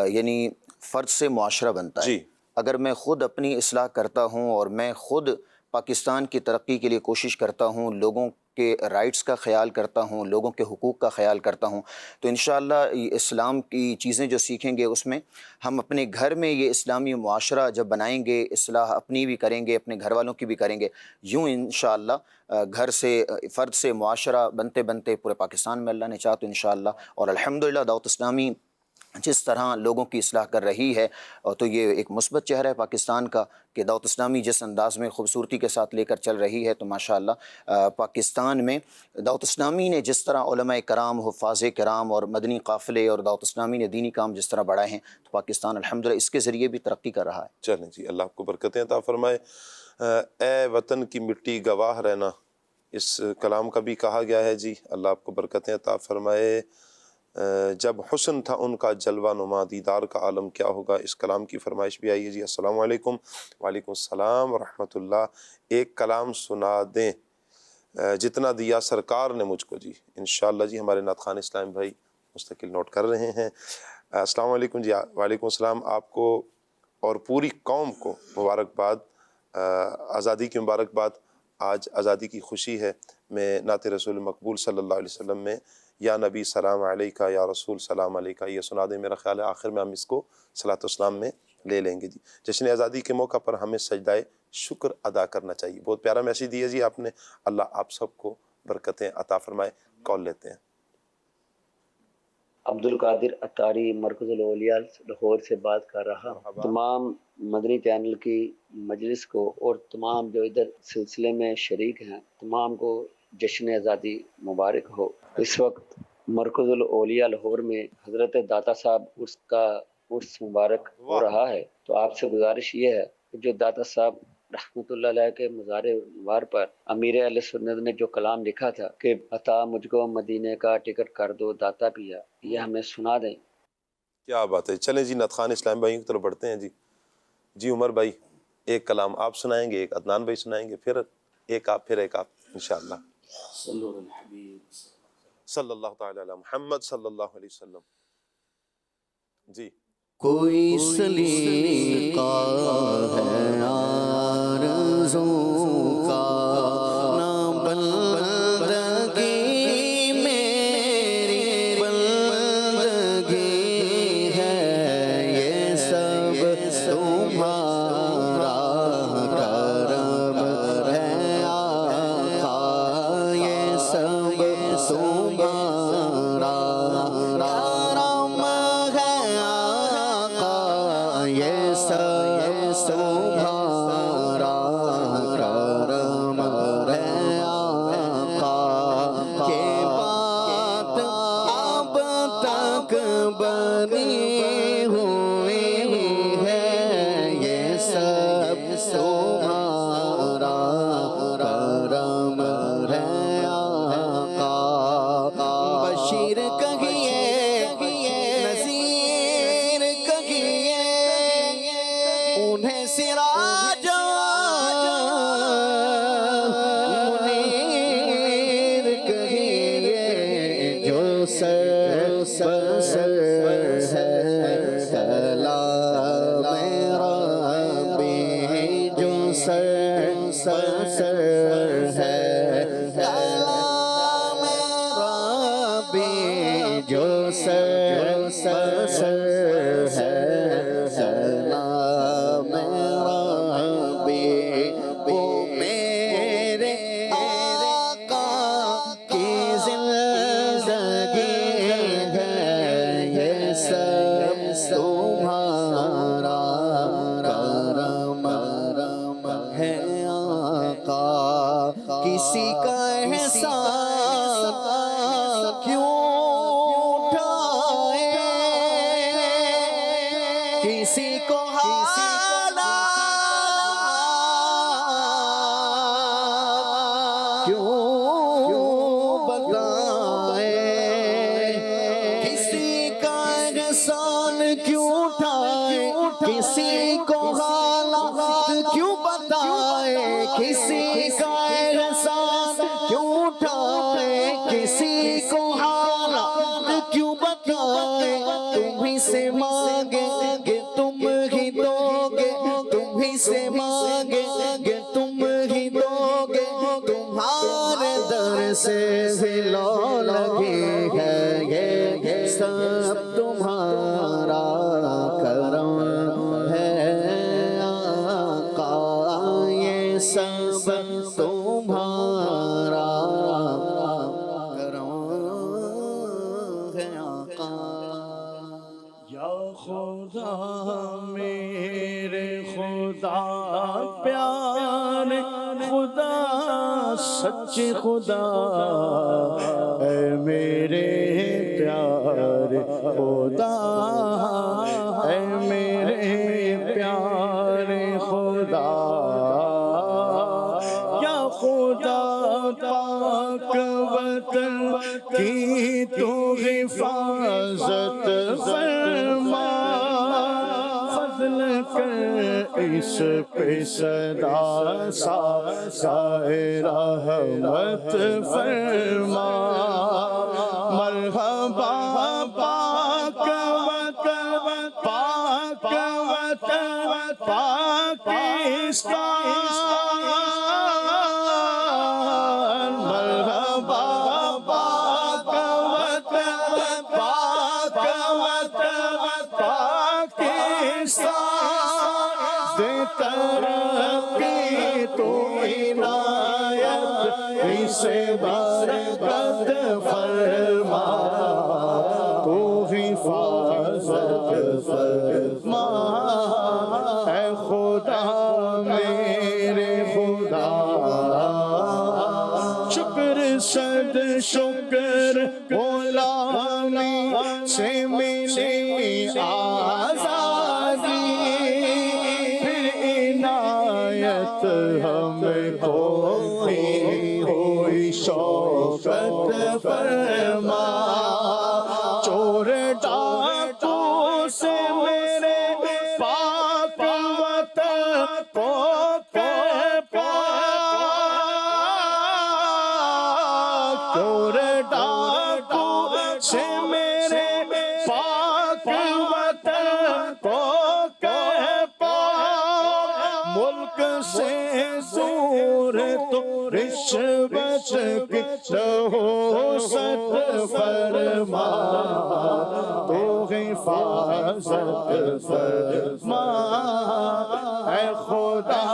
یعنی فرد سے معاشرہ بنتا ہے۔ اگر میں خود اپنی اصلاح کرتا ہوں اور میں خود پاکستان کی ترقی کے لیے کوشش کرتا ہوں، لوگوں کے رائٹس کا خیال کرتا ہوں، لوگوں کے حقوق کا خیال کرتا ہوں، تو انشاءاللہ اسلام کی چیزیں جو سیکھیں گے اس میں ہم اپنے گھر میں یہ اسلامی معاشرہ جب بنائیں گے، اصلاح اپنی بھی کریں گے، اپنے گھر والوں کی بھی کریں گے، یوں انشاءاللہ گھر سے، فرد سے معاشرہ بنتے بنتے پورے پاکستان میں اللہ نے چاہا تو انشاءاللہ. اور الحمدللہ دعوت اسلامی جس طرح لوگوں کی اصلاح کر رہی ہے، تو یہ ایک مثبت چہرہ ہے پاکستان کا کہ دعوت اسلامی جس انداز میں خوبصورتی کے ساتھ لے کر چل رہی ہے، تو ماشاءاللہ پاکستان میں دعوت اسلامی نے جس طرح علماء کرام، حفاظ کرام اور مدنی قافلے اور دعوت اسلامی نے دینی کام جس طرح بڑھائے ہیں، تو پاکستان الحمدللہ اس کے ذریعے بھی ترقی کر رہا ہے. چلیں جی، اللہ آپ کو برکتیں عطا فرمائے. اے وطن کی مٹی گواہ رہنا، اس کلام کا بھی کہا گیا ہے جی، اللہ آپ کو برکتیں عطا فرمائے. جب حسن تھا ان کا جلوہ نما، دیدار کا عالم کیا ہوگا، اس کلام کی فرمائش بھی آئی ہے جی. السلام علیکم. وعلیکم السلام ورحمۃ اللہ. ایک کلام سنا دیں جتنا دیا سرکار نے مجھ کو جی. انشاءاللہ جی، ہمارے نعت خوان اسلام بھائی مستقل نوٹ کر رہے ہیں. السلام علیکم جی. وعلیکم السلام. آپ کو اور پوری قوم کو مبارکباد، آزادی کی مبارکباد. آج آزادی کی خوشی ہے. میں نعت رسول مقبول صلی اللہ علیہ وسلم میں یا نبی سلام علیکہ، یا رسول سلام علیکہ، یہ سنا دیں. میرا خیال ہے آخر میں ہم اس کو صلاۃ والسلام میں لے لیں گے جی. جشن آزادی کے موقع پر ہمیں سجدہ شکر ادا کرنا چاہیے. بہت پیارا میسیج دیا جی آپ نے. اللہ آپ سب کو برکتیں عطا فرمائے. کال لیتے ہیں. عبد القادر اتاری، مرکز الاولیاء لاہور سے بات کر رہا ہوں. تمام مدنی چینل کی مجلس کو اور تمام جو ادھر سلسلے میں شریک ہیں تمام کو جشن آزادی مبارک ہو. اس وقت مرکز الاولیاء لاہور میں حضرت داتا صاحب اس کا عرس مبارک ہو رہا ہے، تو آپ سے گزارش یہ ہے کہ جو داتا صاحب رحمۃ اللہ علیہ کے مزار انوار پر امیر اہل سنت نے جو کلام لکھا تھا کہ عطا مجھ کو مدینے کا ٹکٹ کر دو داتا پیا، یہ ہمیں سنا دیں. کیا بات ہے. چلیں جی، نعت خوان اسلام بھائی کی طرف بڑھتے ہیں جی. جی عمر بھائی، ایک کلام آپ سنائیں گے، ایک عدنان بھائی سنائیں گے، پھر ایک آپ، پھر ایک آپ انشاءاللہ. صلی اللہ تعالی علی محمد صلی اللہ علیہ وسلم. جی. کوئی سلیقہ ہے آرزو کا، نہ بندگی میری بندگی ہے، یہ سب تمہارا کرم ہے آقا، یہ سب تمہارا کرم ہے آقا، یہ سب تمہارا کرم ہے آقا، کہ بات اب تک بنی ہوئی ہے، یہ سب تمہارا کرم ہے آقا. بشیر کہیے، نذیر کہیے، انہیں سراج منیر کہیے، جو سر بسر ہے کلام ربی، جو سر بسر ہے کلام ربی، جو سر بسر ہے کلام ربی، وہ میرے آقا کی زندگی ہے، یہ سب تمہارا کرم ہے آقا. کسی کا احسان کیوں اٹھائے، کسی کو حالات کیوں بتائے، کسی کا احسان کیوں اٹھائے، کسی کو حالات کیوں بتائے، کسی کا احسان کیوں اٹھائے، کسی کو حالات کیوں بتائے. تم ہی سے مانگیں گے تم ہی دو گے، تم ہی سے مانگیں گے تم ہی منزلوں لگی ہے یہ سب تمہارا کرم ہے آقا، یہ سب تمہارا کرم ہے آقا۔ یا خدا میرے خدا پیار خدا سچ خدا، اے میرے پیار خدا، اے میرے پیار خدا، یا خدا پاک وطن کی تو حفاظت فرما، فضل کر اس پہ صدا سائے رحمت فرما، مرحبا پاک وطن پاک وطن پاکستان، مرحبا پاک وطن پاک وطن پاکستان، دے ترقی تو عنایت اسے برکت فرما، تو حفاظت فرما، اے خدا میرے خدا، شکر صد شکر غلامی سے ملی آزادی، پھر عنایت ہمیں ہوئی شوکت فرما، چور ڈاکو سے میرے پاک وطن کو چور ڈاکو سے میرے پاک وطن کو ملک سے دور تو رشوت کی نحوست فرما، تو حفاظت فرما، اے خدا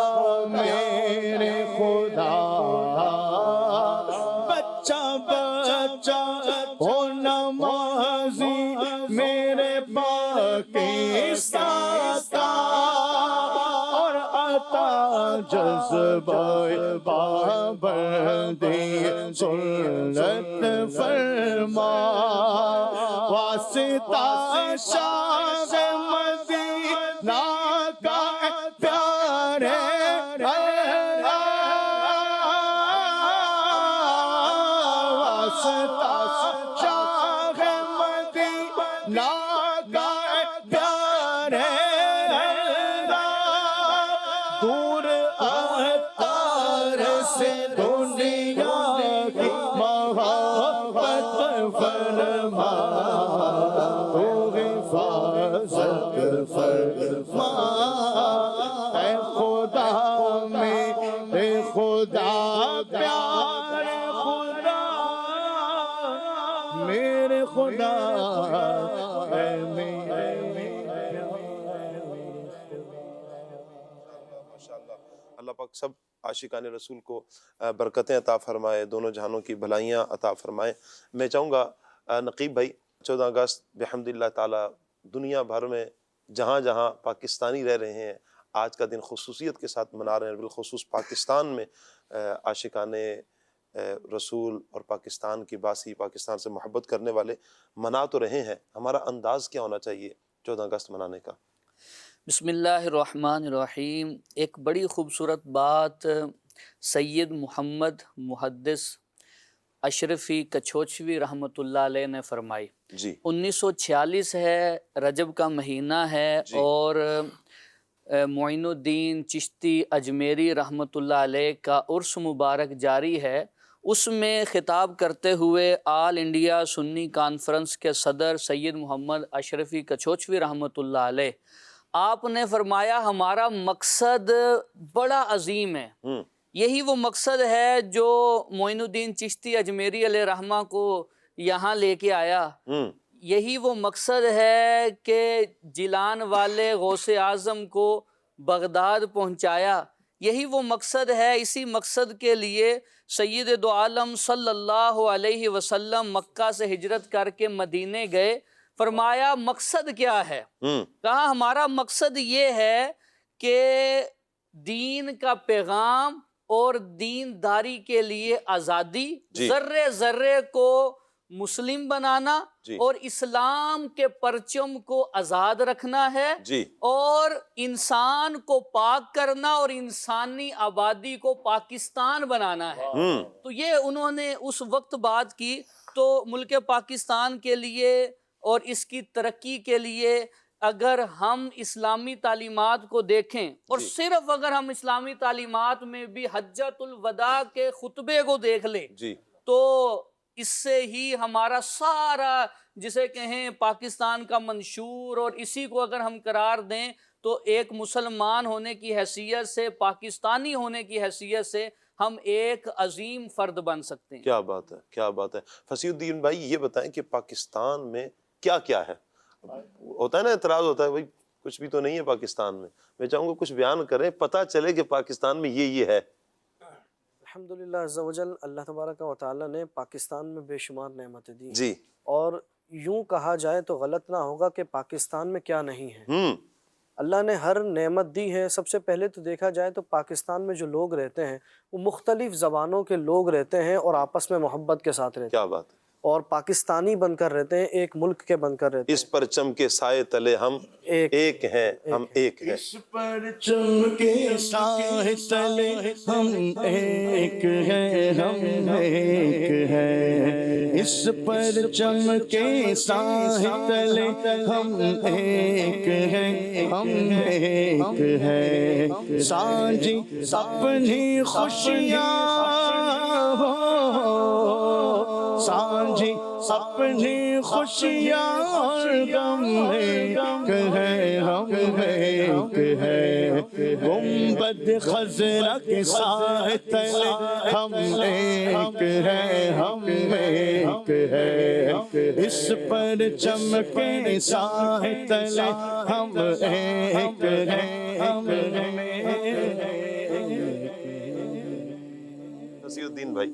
میرے خدا، بچہ بچہ ہو نمازی میرے پاکستان کا، اور عطا جذبہ پابندی سنت فرما، واسطہ شاہ مدینہ کا پیارے واسطہ شاہ مدینہ کا پیارے، دور اتار سے دنیا کی محبت فرما، تو حفاظت فرما، اے خدا میرے خدا پیارے خدا، میرے خدا، اے میرے ماشاءاللہ، اللہ پاک سب عاشقان رسول کو برکتیں عطا فرمائے، دونوں جہانوں کی بھلائیاں عطا فرمائے۔ میں چاہوں گا نقیب بھائی، 14 اگست بحمد اللہ تعالی دنیا بھر میں جہاں جہاں پاکستانی رہ رہے ہیں آج کا دن خصوصیت کے ساتھ منا رہے ہیں، بالخصوص پاکستان میں عاشقان رسول اور پاکستان کی باسی، پاکستان سے محبت کرنے والے منا تو رہے ہیں، ہمارا انداز کیا ہونا چاہیے 14 اگست منانے کا؟ بسم اللہ الرحمن الرحیم۔ ایک بڑی خوبصورت بات سید محمد محدث اشرفی کچھوچوی رحمۃ اللہ علیہ نے فرمائی۔ 1946 ہے، رجب کا مہینہ ہے، اور معین الدین چشتی اجمیری رحمۃ اللہ علیہ کا عرس مبارک جاری ہے۔ اس میں خطاب کرتے ہوئے آل انڈیا سنی کانفرنس کے صدر سید محمد اشرفی کچھوچوی رحمۃ اللہ علیہ، آپ نے فرمایا ہمارا مقصد بڑا عظیم ہے، یہی وہ مقصد ہے جو معین الدین چشتی اجمیری علیہ رحمہ کو یہاں لے کے آیا. یہی وہ مقصد ہے کہ جیلان والے غوث اعظم کو بغداد پہنچایا. یہی وہ مقصد ہے. اسی مقصد کے لیے سید دو عالم صلی اللہ علیہ وسلم مکہ سے ہجرت کر کے مدینے گئے. فرمایا مقصد کیا ہے؟ کہا ہمارا مقصد یہ ہے کہ دین کا پیغام اور دینداری کے لیے آزادی، ذرے ذرے کو مسلم بنانا اور اسلام کے پرچم کو آزاد رکھنا ہے، اور انسان کو پاک کرنا اور انسانی آبادی کو پاکستان بنانا ہے. تو یہ انہوں نے اس وقت بات کی. تو ملک پاکستان کے لیے اور اس کی ترقی کے لیے اگر ہم اسلامی تعلیمات کو دیکھیں، اور صرف اگر ہم اسلامی تعلیمات میں بھی حجۃ الوداع کے خطبے کو دیکھ لیں تو اس سے ہی ہمارا سارا جسے کہیں پاکستان کا منشور، اور اسی کو اگر ہم قرار دیں تو ایک مسلمان ہونے کی حیثیت سے، پاکستانی ہونے کی حیثیت سے ہم ایک عظیم فرد بن سکتے ہیں. کیا بات ہے، کیا بات ہے. فصیح الدین بھائی یہ بتائیں کہ پاکستان میں کیا کیا ہے؟ ہوتا ہے نا اعتراض ہوتا ہے بھائی کچھ بھی تو نہیں ہے پاکستان میں. میں چاہوں گا کچھ بیان کریں، پتہ چلے کہ پاکستان میں یہ ہے. الحمدللہ عز و جل اللہ تبارک و تعالیٰ نے پاکستان میں بے شمار نعمتیں دی. جی. اور یوں کہا جائے تو غلط نہ ہوگا کہ پاکستان میں کیا نہیں ہے. اللہ نے ہر نعمت دی ہے. سب سے پہلے تو دیکھا جائے تو پاکستان میں جو لوگ رہتے ہیں وہ مختلف زبانوں کے لوگ رہتے ہیں اور آپس میں محبت کے ساتھ رہتے ہیں. کیا بات ہے. اور پاکستانی بن کر رہتے ہیں، ایک ملک کے بن کر رہتے ہیں. اس پرچم کے سائے تلے ہم ایک ہیں، ہم ایک ہیں. اس پرچم کے سائے تلے ہم ایک ہیں، ہم ایک ہیں. اس پرچم کے سائے تلے ہم ایک ہیں، ہم ایک ہیں. سانجی اپنی خوشیاں سانجی اپنی خوشیاں اور غم ایک ہے، ہم ایک ہے. گنبد خضرا کے سائے تلے ہم ایک ہے، ہم ایک ہے. اس پرچم کے سائے تلے ہم ایک ہیں، ہم ایک ہیں. فصیح الدین بھائی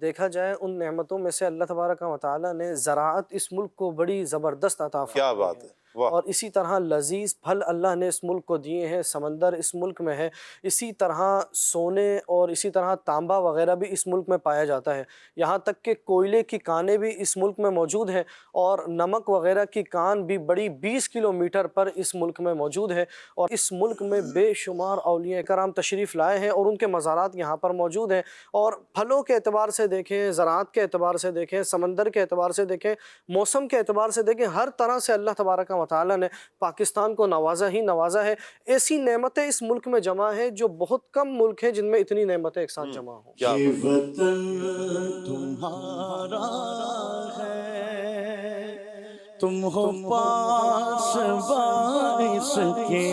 دیکھا جائے ان نعمتوں میں سے اللہ تبارک و تعالیٰ نے زراعت اس ملک کو بڑی زبردست عطا فرمائی. کیا بات ہے. اور اسی طرح لذیذ پھل اللہ نے اس ملک کو دیے ہیں. سمندر اس ملک میں ہے. اسی طرح سونے اور اسی طرح تانبا وغیرہ بھی اس ملک میں پایا جاتا ہے. یہاں تک کہ کوئلے کی کانیں بھی اس ملک میں موجود ہیں، اور نمک وغیرہ کی کان بھی بڑی 20 کلومیٹر پر اس ملک میں موجود ہے. اور اس ملک میں بے شمار اولیاء کرام تشریف لائے ہیں اور ان کے مزارات یہاں پر موجود ہیں. اور پھلوں کے اعتبار سے دیکھیں، زراعت کے اعتبار سے دیکھیں، سمندر کے اعتبار سے دیکھیں، موسم کے اعتبار سے دیکھیں، ہر طرح سے اللہ تبارک و تعالیٰ نے پاکستان کو نوازا ہی نوازا ہے. ایسی نعمتیں اس ملک میں جمع ہیں جو بہت کم ملک ہیں جن میں اتنی نعمتیں ایک ساتھ جمع ہوں. یہ وطن تمہارا ہے، تم ہو پاس باعث کے،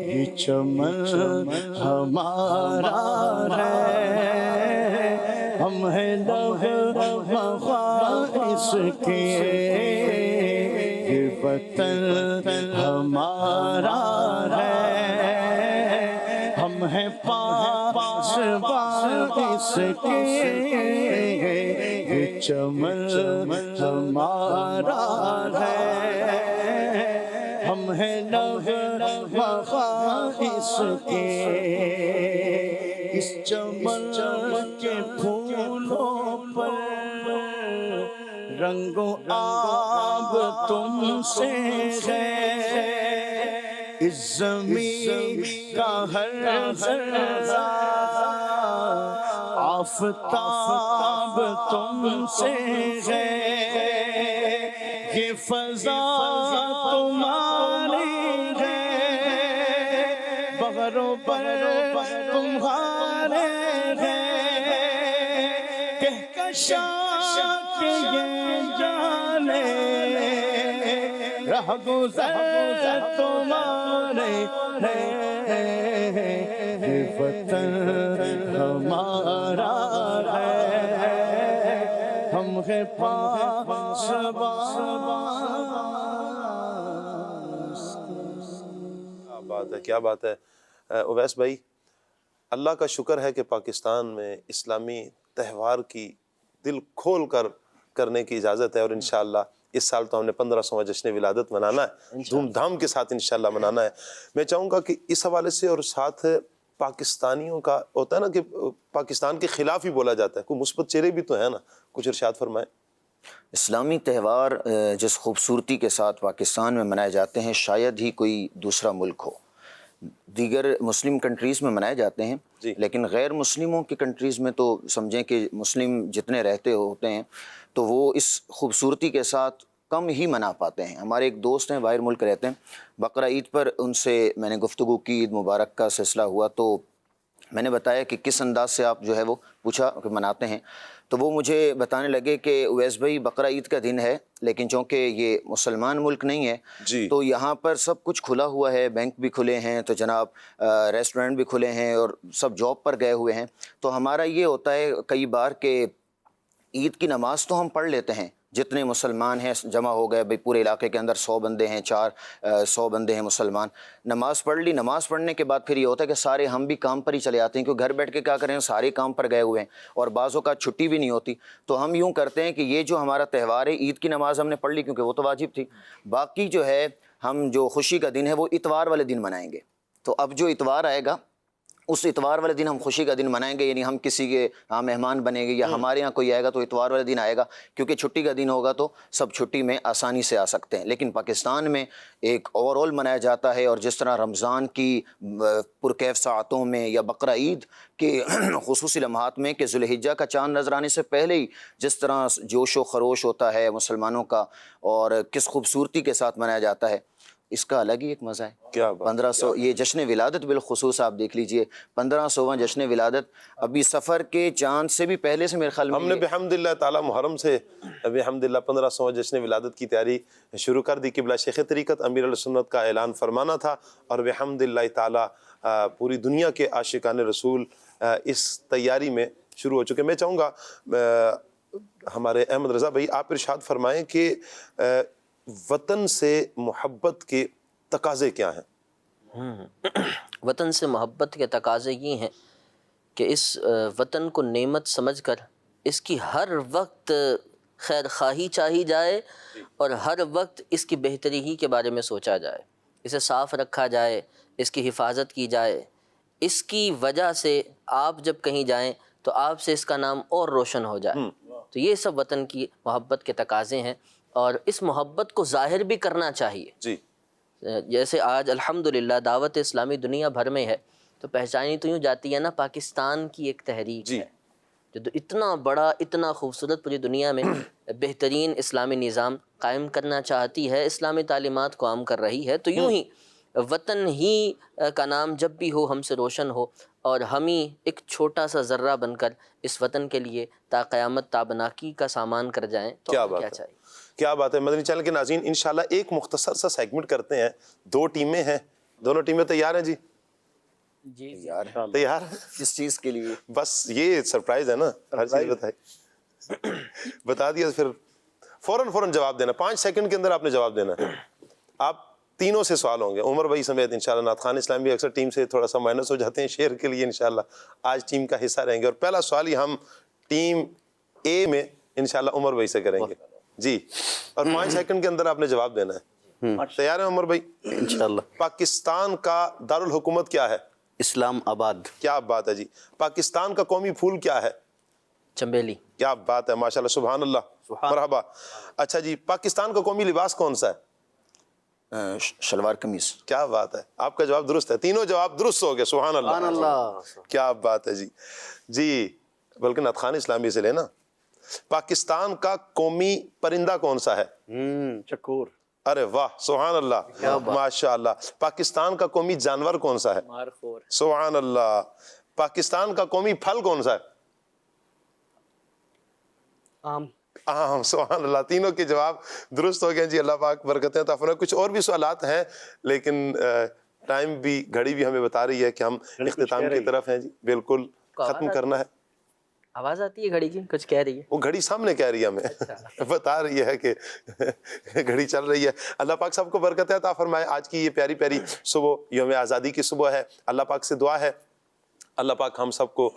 یہ چمن ہمارا ہے، ہم ہیں لوگ باعث کے. یہ وطن ہمارا ہے، ہم ہیں پاس باعث کے، یہ چمن ہمارا ہے، ہم ہیں لوگ باعث کے. اس چمن کے پھولوں پر رنگ و آب تم سے ہے، اس زمین کا ہر ذرہ آفتاب تم سے ہے، یہ فضا تمہاری ہے، بغیر و بر تمہارے ہیں، کہکشاں کے یہ جانے رہ گزر تمہارے ہے، یہ وطن ہمارا ہے، ہم ہے کیا بات ہے اویس بھائی، اللہ کا شکر ہے کہ پاکستان میں اسلامی تہوار کی دل کھول کر کرنے کی اجازت ہے، اور انشاءاللہ اس سال تو ہم نے 1500واں جشن ولادت منانا ہے، دھوم دھام کے ساتھ انشاءاللہ منانا ہے۔ میں چاہوں گا کہ اس حوالے سے اور ساتھ پاکستانیوں کا ہوتا ہے نا کہ پاکستان کے خلاف ہی بولا جاتا ہے، کوئی مثبت چہرے بھی تو ہیں نا، کچھ ارشاد فرمائیں۔ اسلامی تہوار جس خوبصورتی کے ساتھ پاکستان میں منائے جاتے ہیں شاید ہی کوئی دوسرا ملک ہو۔ دیگر مسلم کنٹریز میں منائے جاتے ہیں، لیکن غیر مسلموں کی کنٹریز میں تو سمجھیں کہ مسلم جتنے رہتے ہوتے ہیں تو وہ اس خوبصورتی کے ساتھ کم ہی منا پاتے ہیں۔ ہمارے ایک دوست ہیں باہر ملک رہتے ہیں، بقرہ عید پر ان سے میں نے گفتگو کی، عید مبارک کا سلسلہ ہوا تو میں نے بتایا کہ کس انداز سے آپ جو ہے وہ پوچھا کہ مناتے ہیں، تو وہ مجھے بتانے لگے کہ اویس بھائی بقرہ عید کا دن ہے لیکن چونکہ یہ مسلمان ملک نہیں ہے تو یہاں پر سب کچھ کھلا ہوا ہے، بینک بھی کھلے ہیں تو جناب ریسٹورنٹ بھی کھلے ہیں اور سب جاب پر گئے ہوئے ہیں، تو ہمارا یہ ہوتا ہے کئی بار کہ عید کی نماز تو ہم پڑھ لیتے ہیں، جتنے مسلمان ہیں جمع ہو گئے، بھئی پورے علاقے کے اندر 100 بندے ہیں، 100 بندے ہیں مسلمان، نماز پڑھ لی، نماز پڑھنے کے بعد پھر یہ ہوتا ہے کہ سارے ہم بھی کام پر ہی چلے آتے ہیں، کیونکہ گھر بیٹھ کے کیا کریں، سارے کام پر گئے ہوئے ہیں اور بعضوں کا چھٹی بھی نہیں ہوتی، تو ہم یوں کرتے ہیں کہ یہ جو ہمارا تہوار ہے، عید کی نماز ہم نے پڑھ لی کیونکہ وہ تو واجب تھی، باقی جو ہے ہم جو خوشی کا دن ہے وہ اتوار والے دن منائیں گے۔ تو اب جو اتوار آئے گا اس اتوار والے دن ہم خوشی کا دن منائیں گے، یعنی ہم کسی کے ہاں مہمان بنیں گے یا ہمارے یہاں کوئی آئے گا تو اتوار والے دن آئے گا، کیونکہ چھٹی کا دن ہوگا تو سب چھٹی میں آسانی سے آ سکتے ہیں۔ لیکن پاکستان میں ایک اوور آل منایا جاتا ہے، اور جس طرح رمضان کی پرکیف ساعتوں میں یا بقرہ عید کے خصوصی لمحات میں کہ ذوالحجہ کا چاند نظر آنے سے پہلے ہی جس طرح جوش و خروش ہوتا ہے مسلمانوں کا اور کس خوبصورتی کے ساتھ منایا جاتا ہے، اس کا الگ ہی ایک مزہ ہے۔ 1500 یہ جشن ولادت بالخصوص آپ دیکھ لیجئے، 1500واں جشن ولادت ابھی سفر کے چاند سے بھی پہلے سے میرے خیال میں ہم نے بحمداللہ تعالی محرم سے بحمداللہ 1500واں جشن ولادت کی تیاری شروع کر دی۔ قبلہ شیخ طریقت امیر السنت کا اعلان فرمانا تھا اور بحمداللہ تعالی پوری دنیا کے عاشقان رسول اس تیاری میں شروع ہو چکے۔ میں چاہوں گا ہمارے احمد رضا بھائی آپ ارشاد فرمائیں کہ وطن سے محبت کے تقاضے کیا ہیں؟ وطن سے محبت کے تقاضے یہ ہیں کہ اس وطن کو نعمت سمجھ کر اس کی ہر وقت خیر خواہی چاہی جائے اور ہر وقت اس کی بہتری ہی کے بارے میں سوچا جائے، اسے صاف رکھا جائے، اس کی حفاظت کی جائے، اس کی وجہ سے آپ جب کہیں جائیں تو آپ سے اس کا نام اور روشن ہو جائے۔ تو یہ سب وطن کی محبت کے تقاضے ہیں اور اس محبت کو ظاہر بھی کرنا چاہیے۔ جی جیسے آج الحمدللہ دعوت اسلامی دنیا بھر میں ہے تو پہچانی تو یوں جاتی ہے نا پاکستان کی ایک تحریک ہے جو اتنا بڑا اتنا خوبصورت پوری دنیا میں بہترین اسلامی نظام قائم کرنا چاہتی ہے، اسلامی تعلیمات کو عام کر رہی ہے، تو یوں ہی وطن ہی کا نام جب بھی ہو ہم سے روشن ہو اور ہم ہی ایک چھوٹا سا ذرہ بن کر اس وطن کے لیے تا قیامت تابناکی کا سامان کر جائیں تو کیا چاہیے۔ کیا بات ہے۔ مدنی چینل کے ناظرین انشاءاللہ ایک مختصر سا سیگمنٹ کرتے ہیں، 2 ٹیمیں ہیں، دونوں ٹیمیں تیار ہیں جی؟ جی تیار کس چیز کے لیے؟ بس یہ سرپرائز ہے نا، ہر چیز بتا دیا پھر فوراً جواب دینا، 5 سیکنڈ کے اندر آپ نے جواب دینا ہے۔ آپ تینوں سے سوال ہوں گے، عمر بھائی سمیت انشاءاللہ۔ نعت خان اسلام بھی اکثر ٹیم سے تھوڑا سا مائنس ہو جاتے ہیں شیئر کے لیے، انشاءاللہ آج ٹیم کا حصہ رہیں گے، اور پہلا سوال ہی ہم ٹیم اے میں انشاءاللہ عمر بھائی سے کریں گے جی، اور 5 سیکنڈ کے اندر آپ نے جواب دینا ہے۔ تیار ہیں عمر بھائی؟ انشاءاللہ۔ پاکستان کا دارالحکومت کیا ہے؟ اسلام آباد۔ کیا بات ہے جی۔ پاکستان کا قومی پھول کیا ہے؟ چنبیلی۔ کیا بات ہے، ماشاءاللہ، سبحان اللہ، مرحبا۔ اچھا جی، پاکستان کا قومی لباس کون سا ہے؟ شلوار قمیص۔ کیا بات ہے، آپ کا جواب درست ہے، تینوں جواب درست ہو گئے، سبحان اللہ، کیا بات ہے جی۔ جی بلکہ نعت خان اسلامی سے لینا۔ پاکستان کا قومی پرندہ کون سا ہے؟ چکور۔ ارے واہ، سبحان اللہ، ماشاءاللہ۔ پاکستان کا قومی جانور کون سا ہے؟ مارخور۔ سبحان اللہ۔ پاکستان کا قومی پھل کون سا ہے؟ آم۔ سبحان اللہ، تینوں کے جواب درست ہو گئے جی، اللہ پاک برکتیں عطا فرمائے۔ کچھ اور بھی سوالات ہیں لیکن ٹائم بھی، گھڑی بھی ہمیں بتا رہی ہے کہ ہم اختتام کی طرف ہیں جی، بالکل ختم کرنا ہے۔ آواز آتی ہے گھڑی کی؟ کچھ کہہ رہی ہے؟ وہ گھڑی سامنے کہہ رہی ہے ہمیں، بتا رہی ہے کہ گھڑی چل رہی ہے۔ اللہ پاک سب کو برکت عطا فرمائے۔ آج کی یہ پیاری پیاری صبح یوم آزادی کی صبح ہے، اللہ پاک سے دعا ہے اللہ پاک ہم سب کو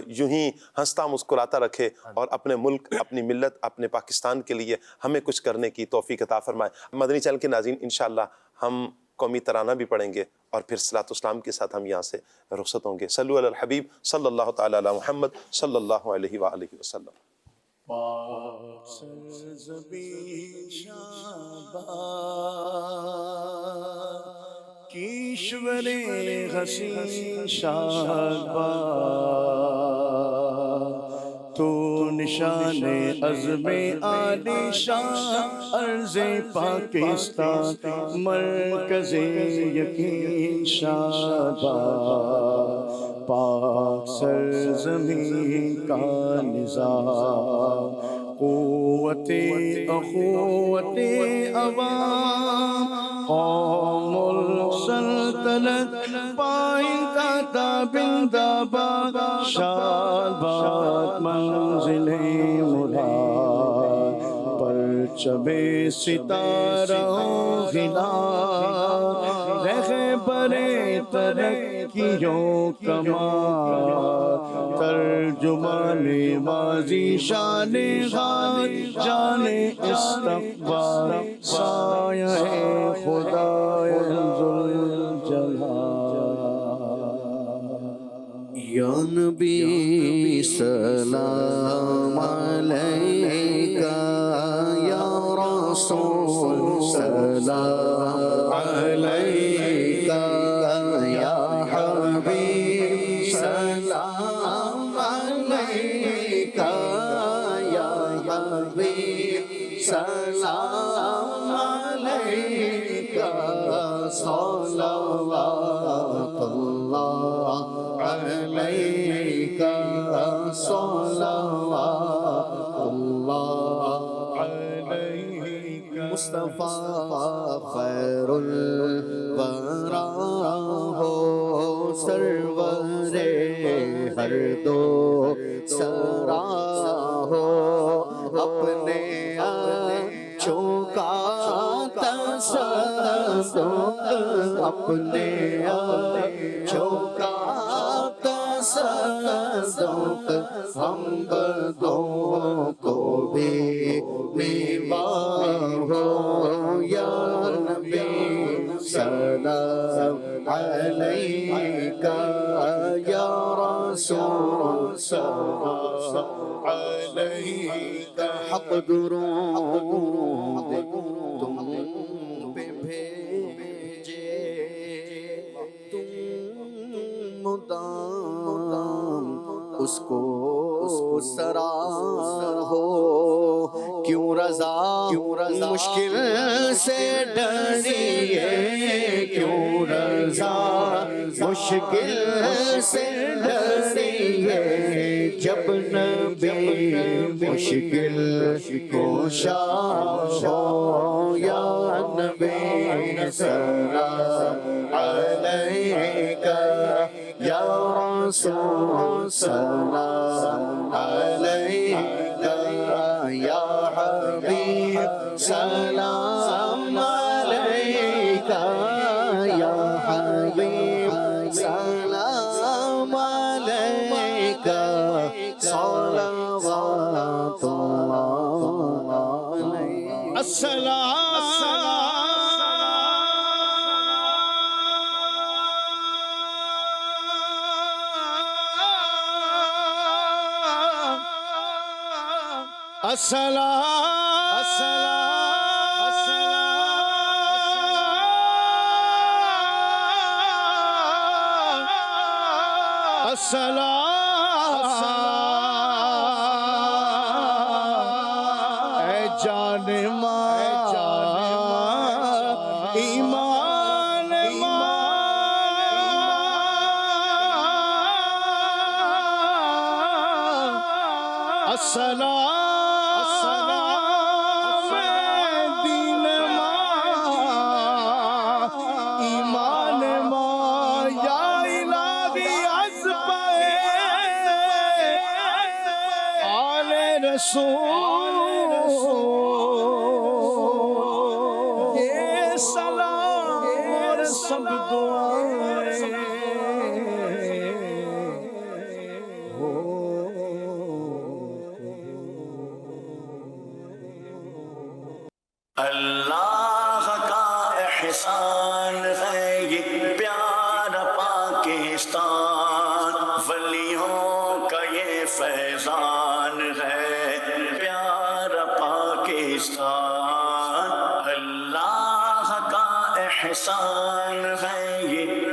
یوں ہی ہنستا مسکراتا رکھے اور اپنے ملک، اپنی ملت، اپنے پاکستان کے لیے ہمیں کچھ کرنے کی توفیق عطا فرمائے۔ مدنی چینل کے ناظرین، انشاءاللہ ہم قومی ترانہ بھی پڑھیں گے اور پھر صلاۃ اسلام کے ساتھ ہم یہاں سے رخصت ہوں گے۔ صلو علی الحبیب صلی اللہ تعالی علی محمد صلی اللہ علیہ وآلہ وسلم۔ پاک سرزمین شاباش کیشور حسین شاباش، تو نشان عزم عالی شان ارض پاکستان مرکز یقین شاباش، پاک سرزمین کا نظام قوت اخوت عوام قوم السلطنت پائندہ تابندہ باد شاباد منزل مراد پرچم ستارہ غلا رہبر ترقیوں کمال ترجمان ماضی شان غار جان استقبال سایہ خدا ذوالجلال۔ یا نبی سلام علیکہ، یا رسول سلام علیکہ، یا حبیب سلام علیکہ، یا حبیب سلام علیکہ، صلوات اللہ علیکہ، صلوات اللہ علیکہ۔ مصطفیٰ خیر الورا ہو، سرور ہر دو سرا ہو، اپنے اچھوں کا تصدق، اپنے اچھوں کا تصدق، ہم بدوں کو بھی نباہ ہو، یا نبی سلام علیکہ، یا رسول سلام علیکہ۔ حق درود تم پہ بھیجے، تم مدام اس کو سرار ہو، کیوں رضا مشکل سے ڈریے، کیوں رضا مشکل سے ڈریے، جب نبی مشکل کوشا ہو، یا نبی سلام علیکہ، یا رسول سلام علیکہ، یا حبیب سلام علیکہ، یا حبیب سلام علیکہ، صلوات اللہ علیکہ۔ السلام اے جان ماں ایمان السلام رسول یہ سلام اور سب دعائیں اللہ کا احسان ہے یہ پیارا پاکستان، ولیوں کا یہ فیضان ہے پیارا پاکستان، اللہ کا احسان ہے یہ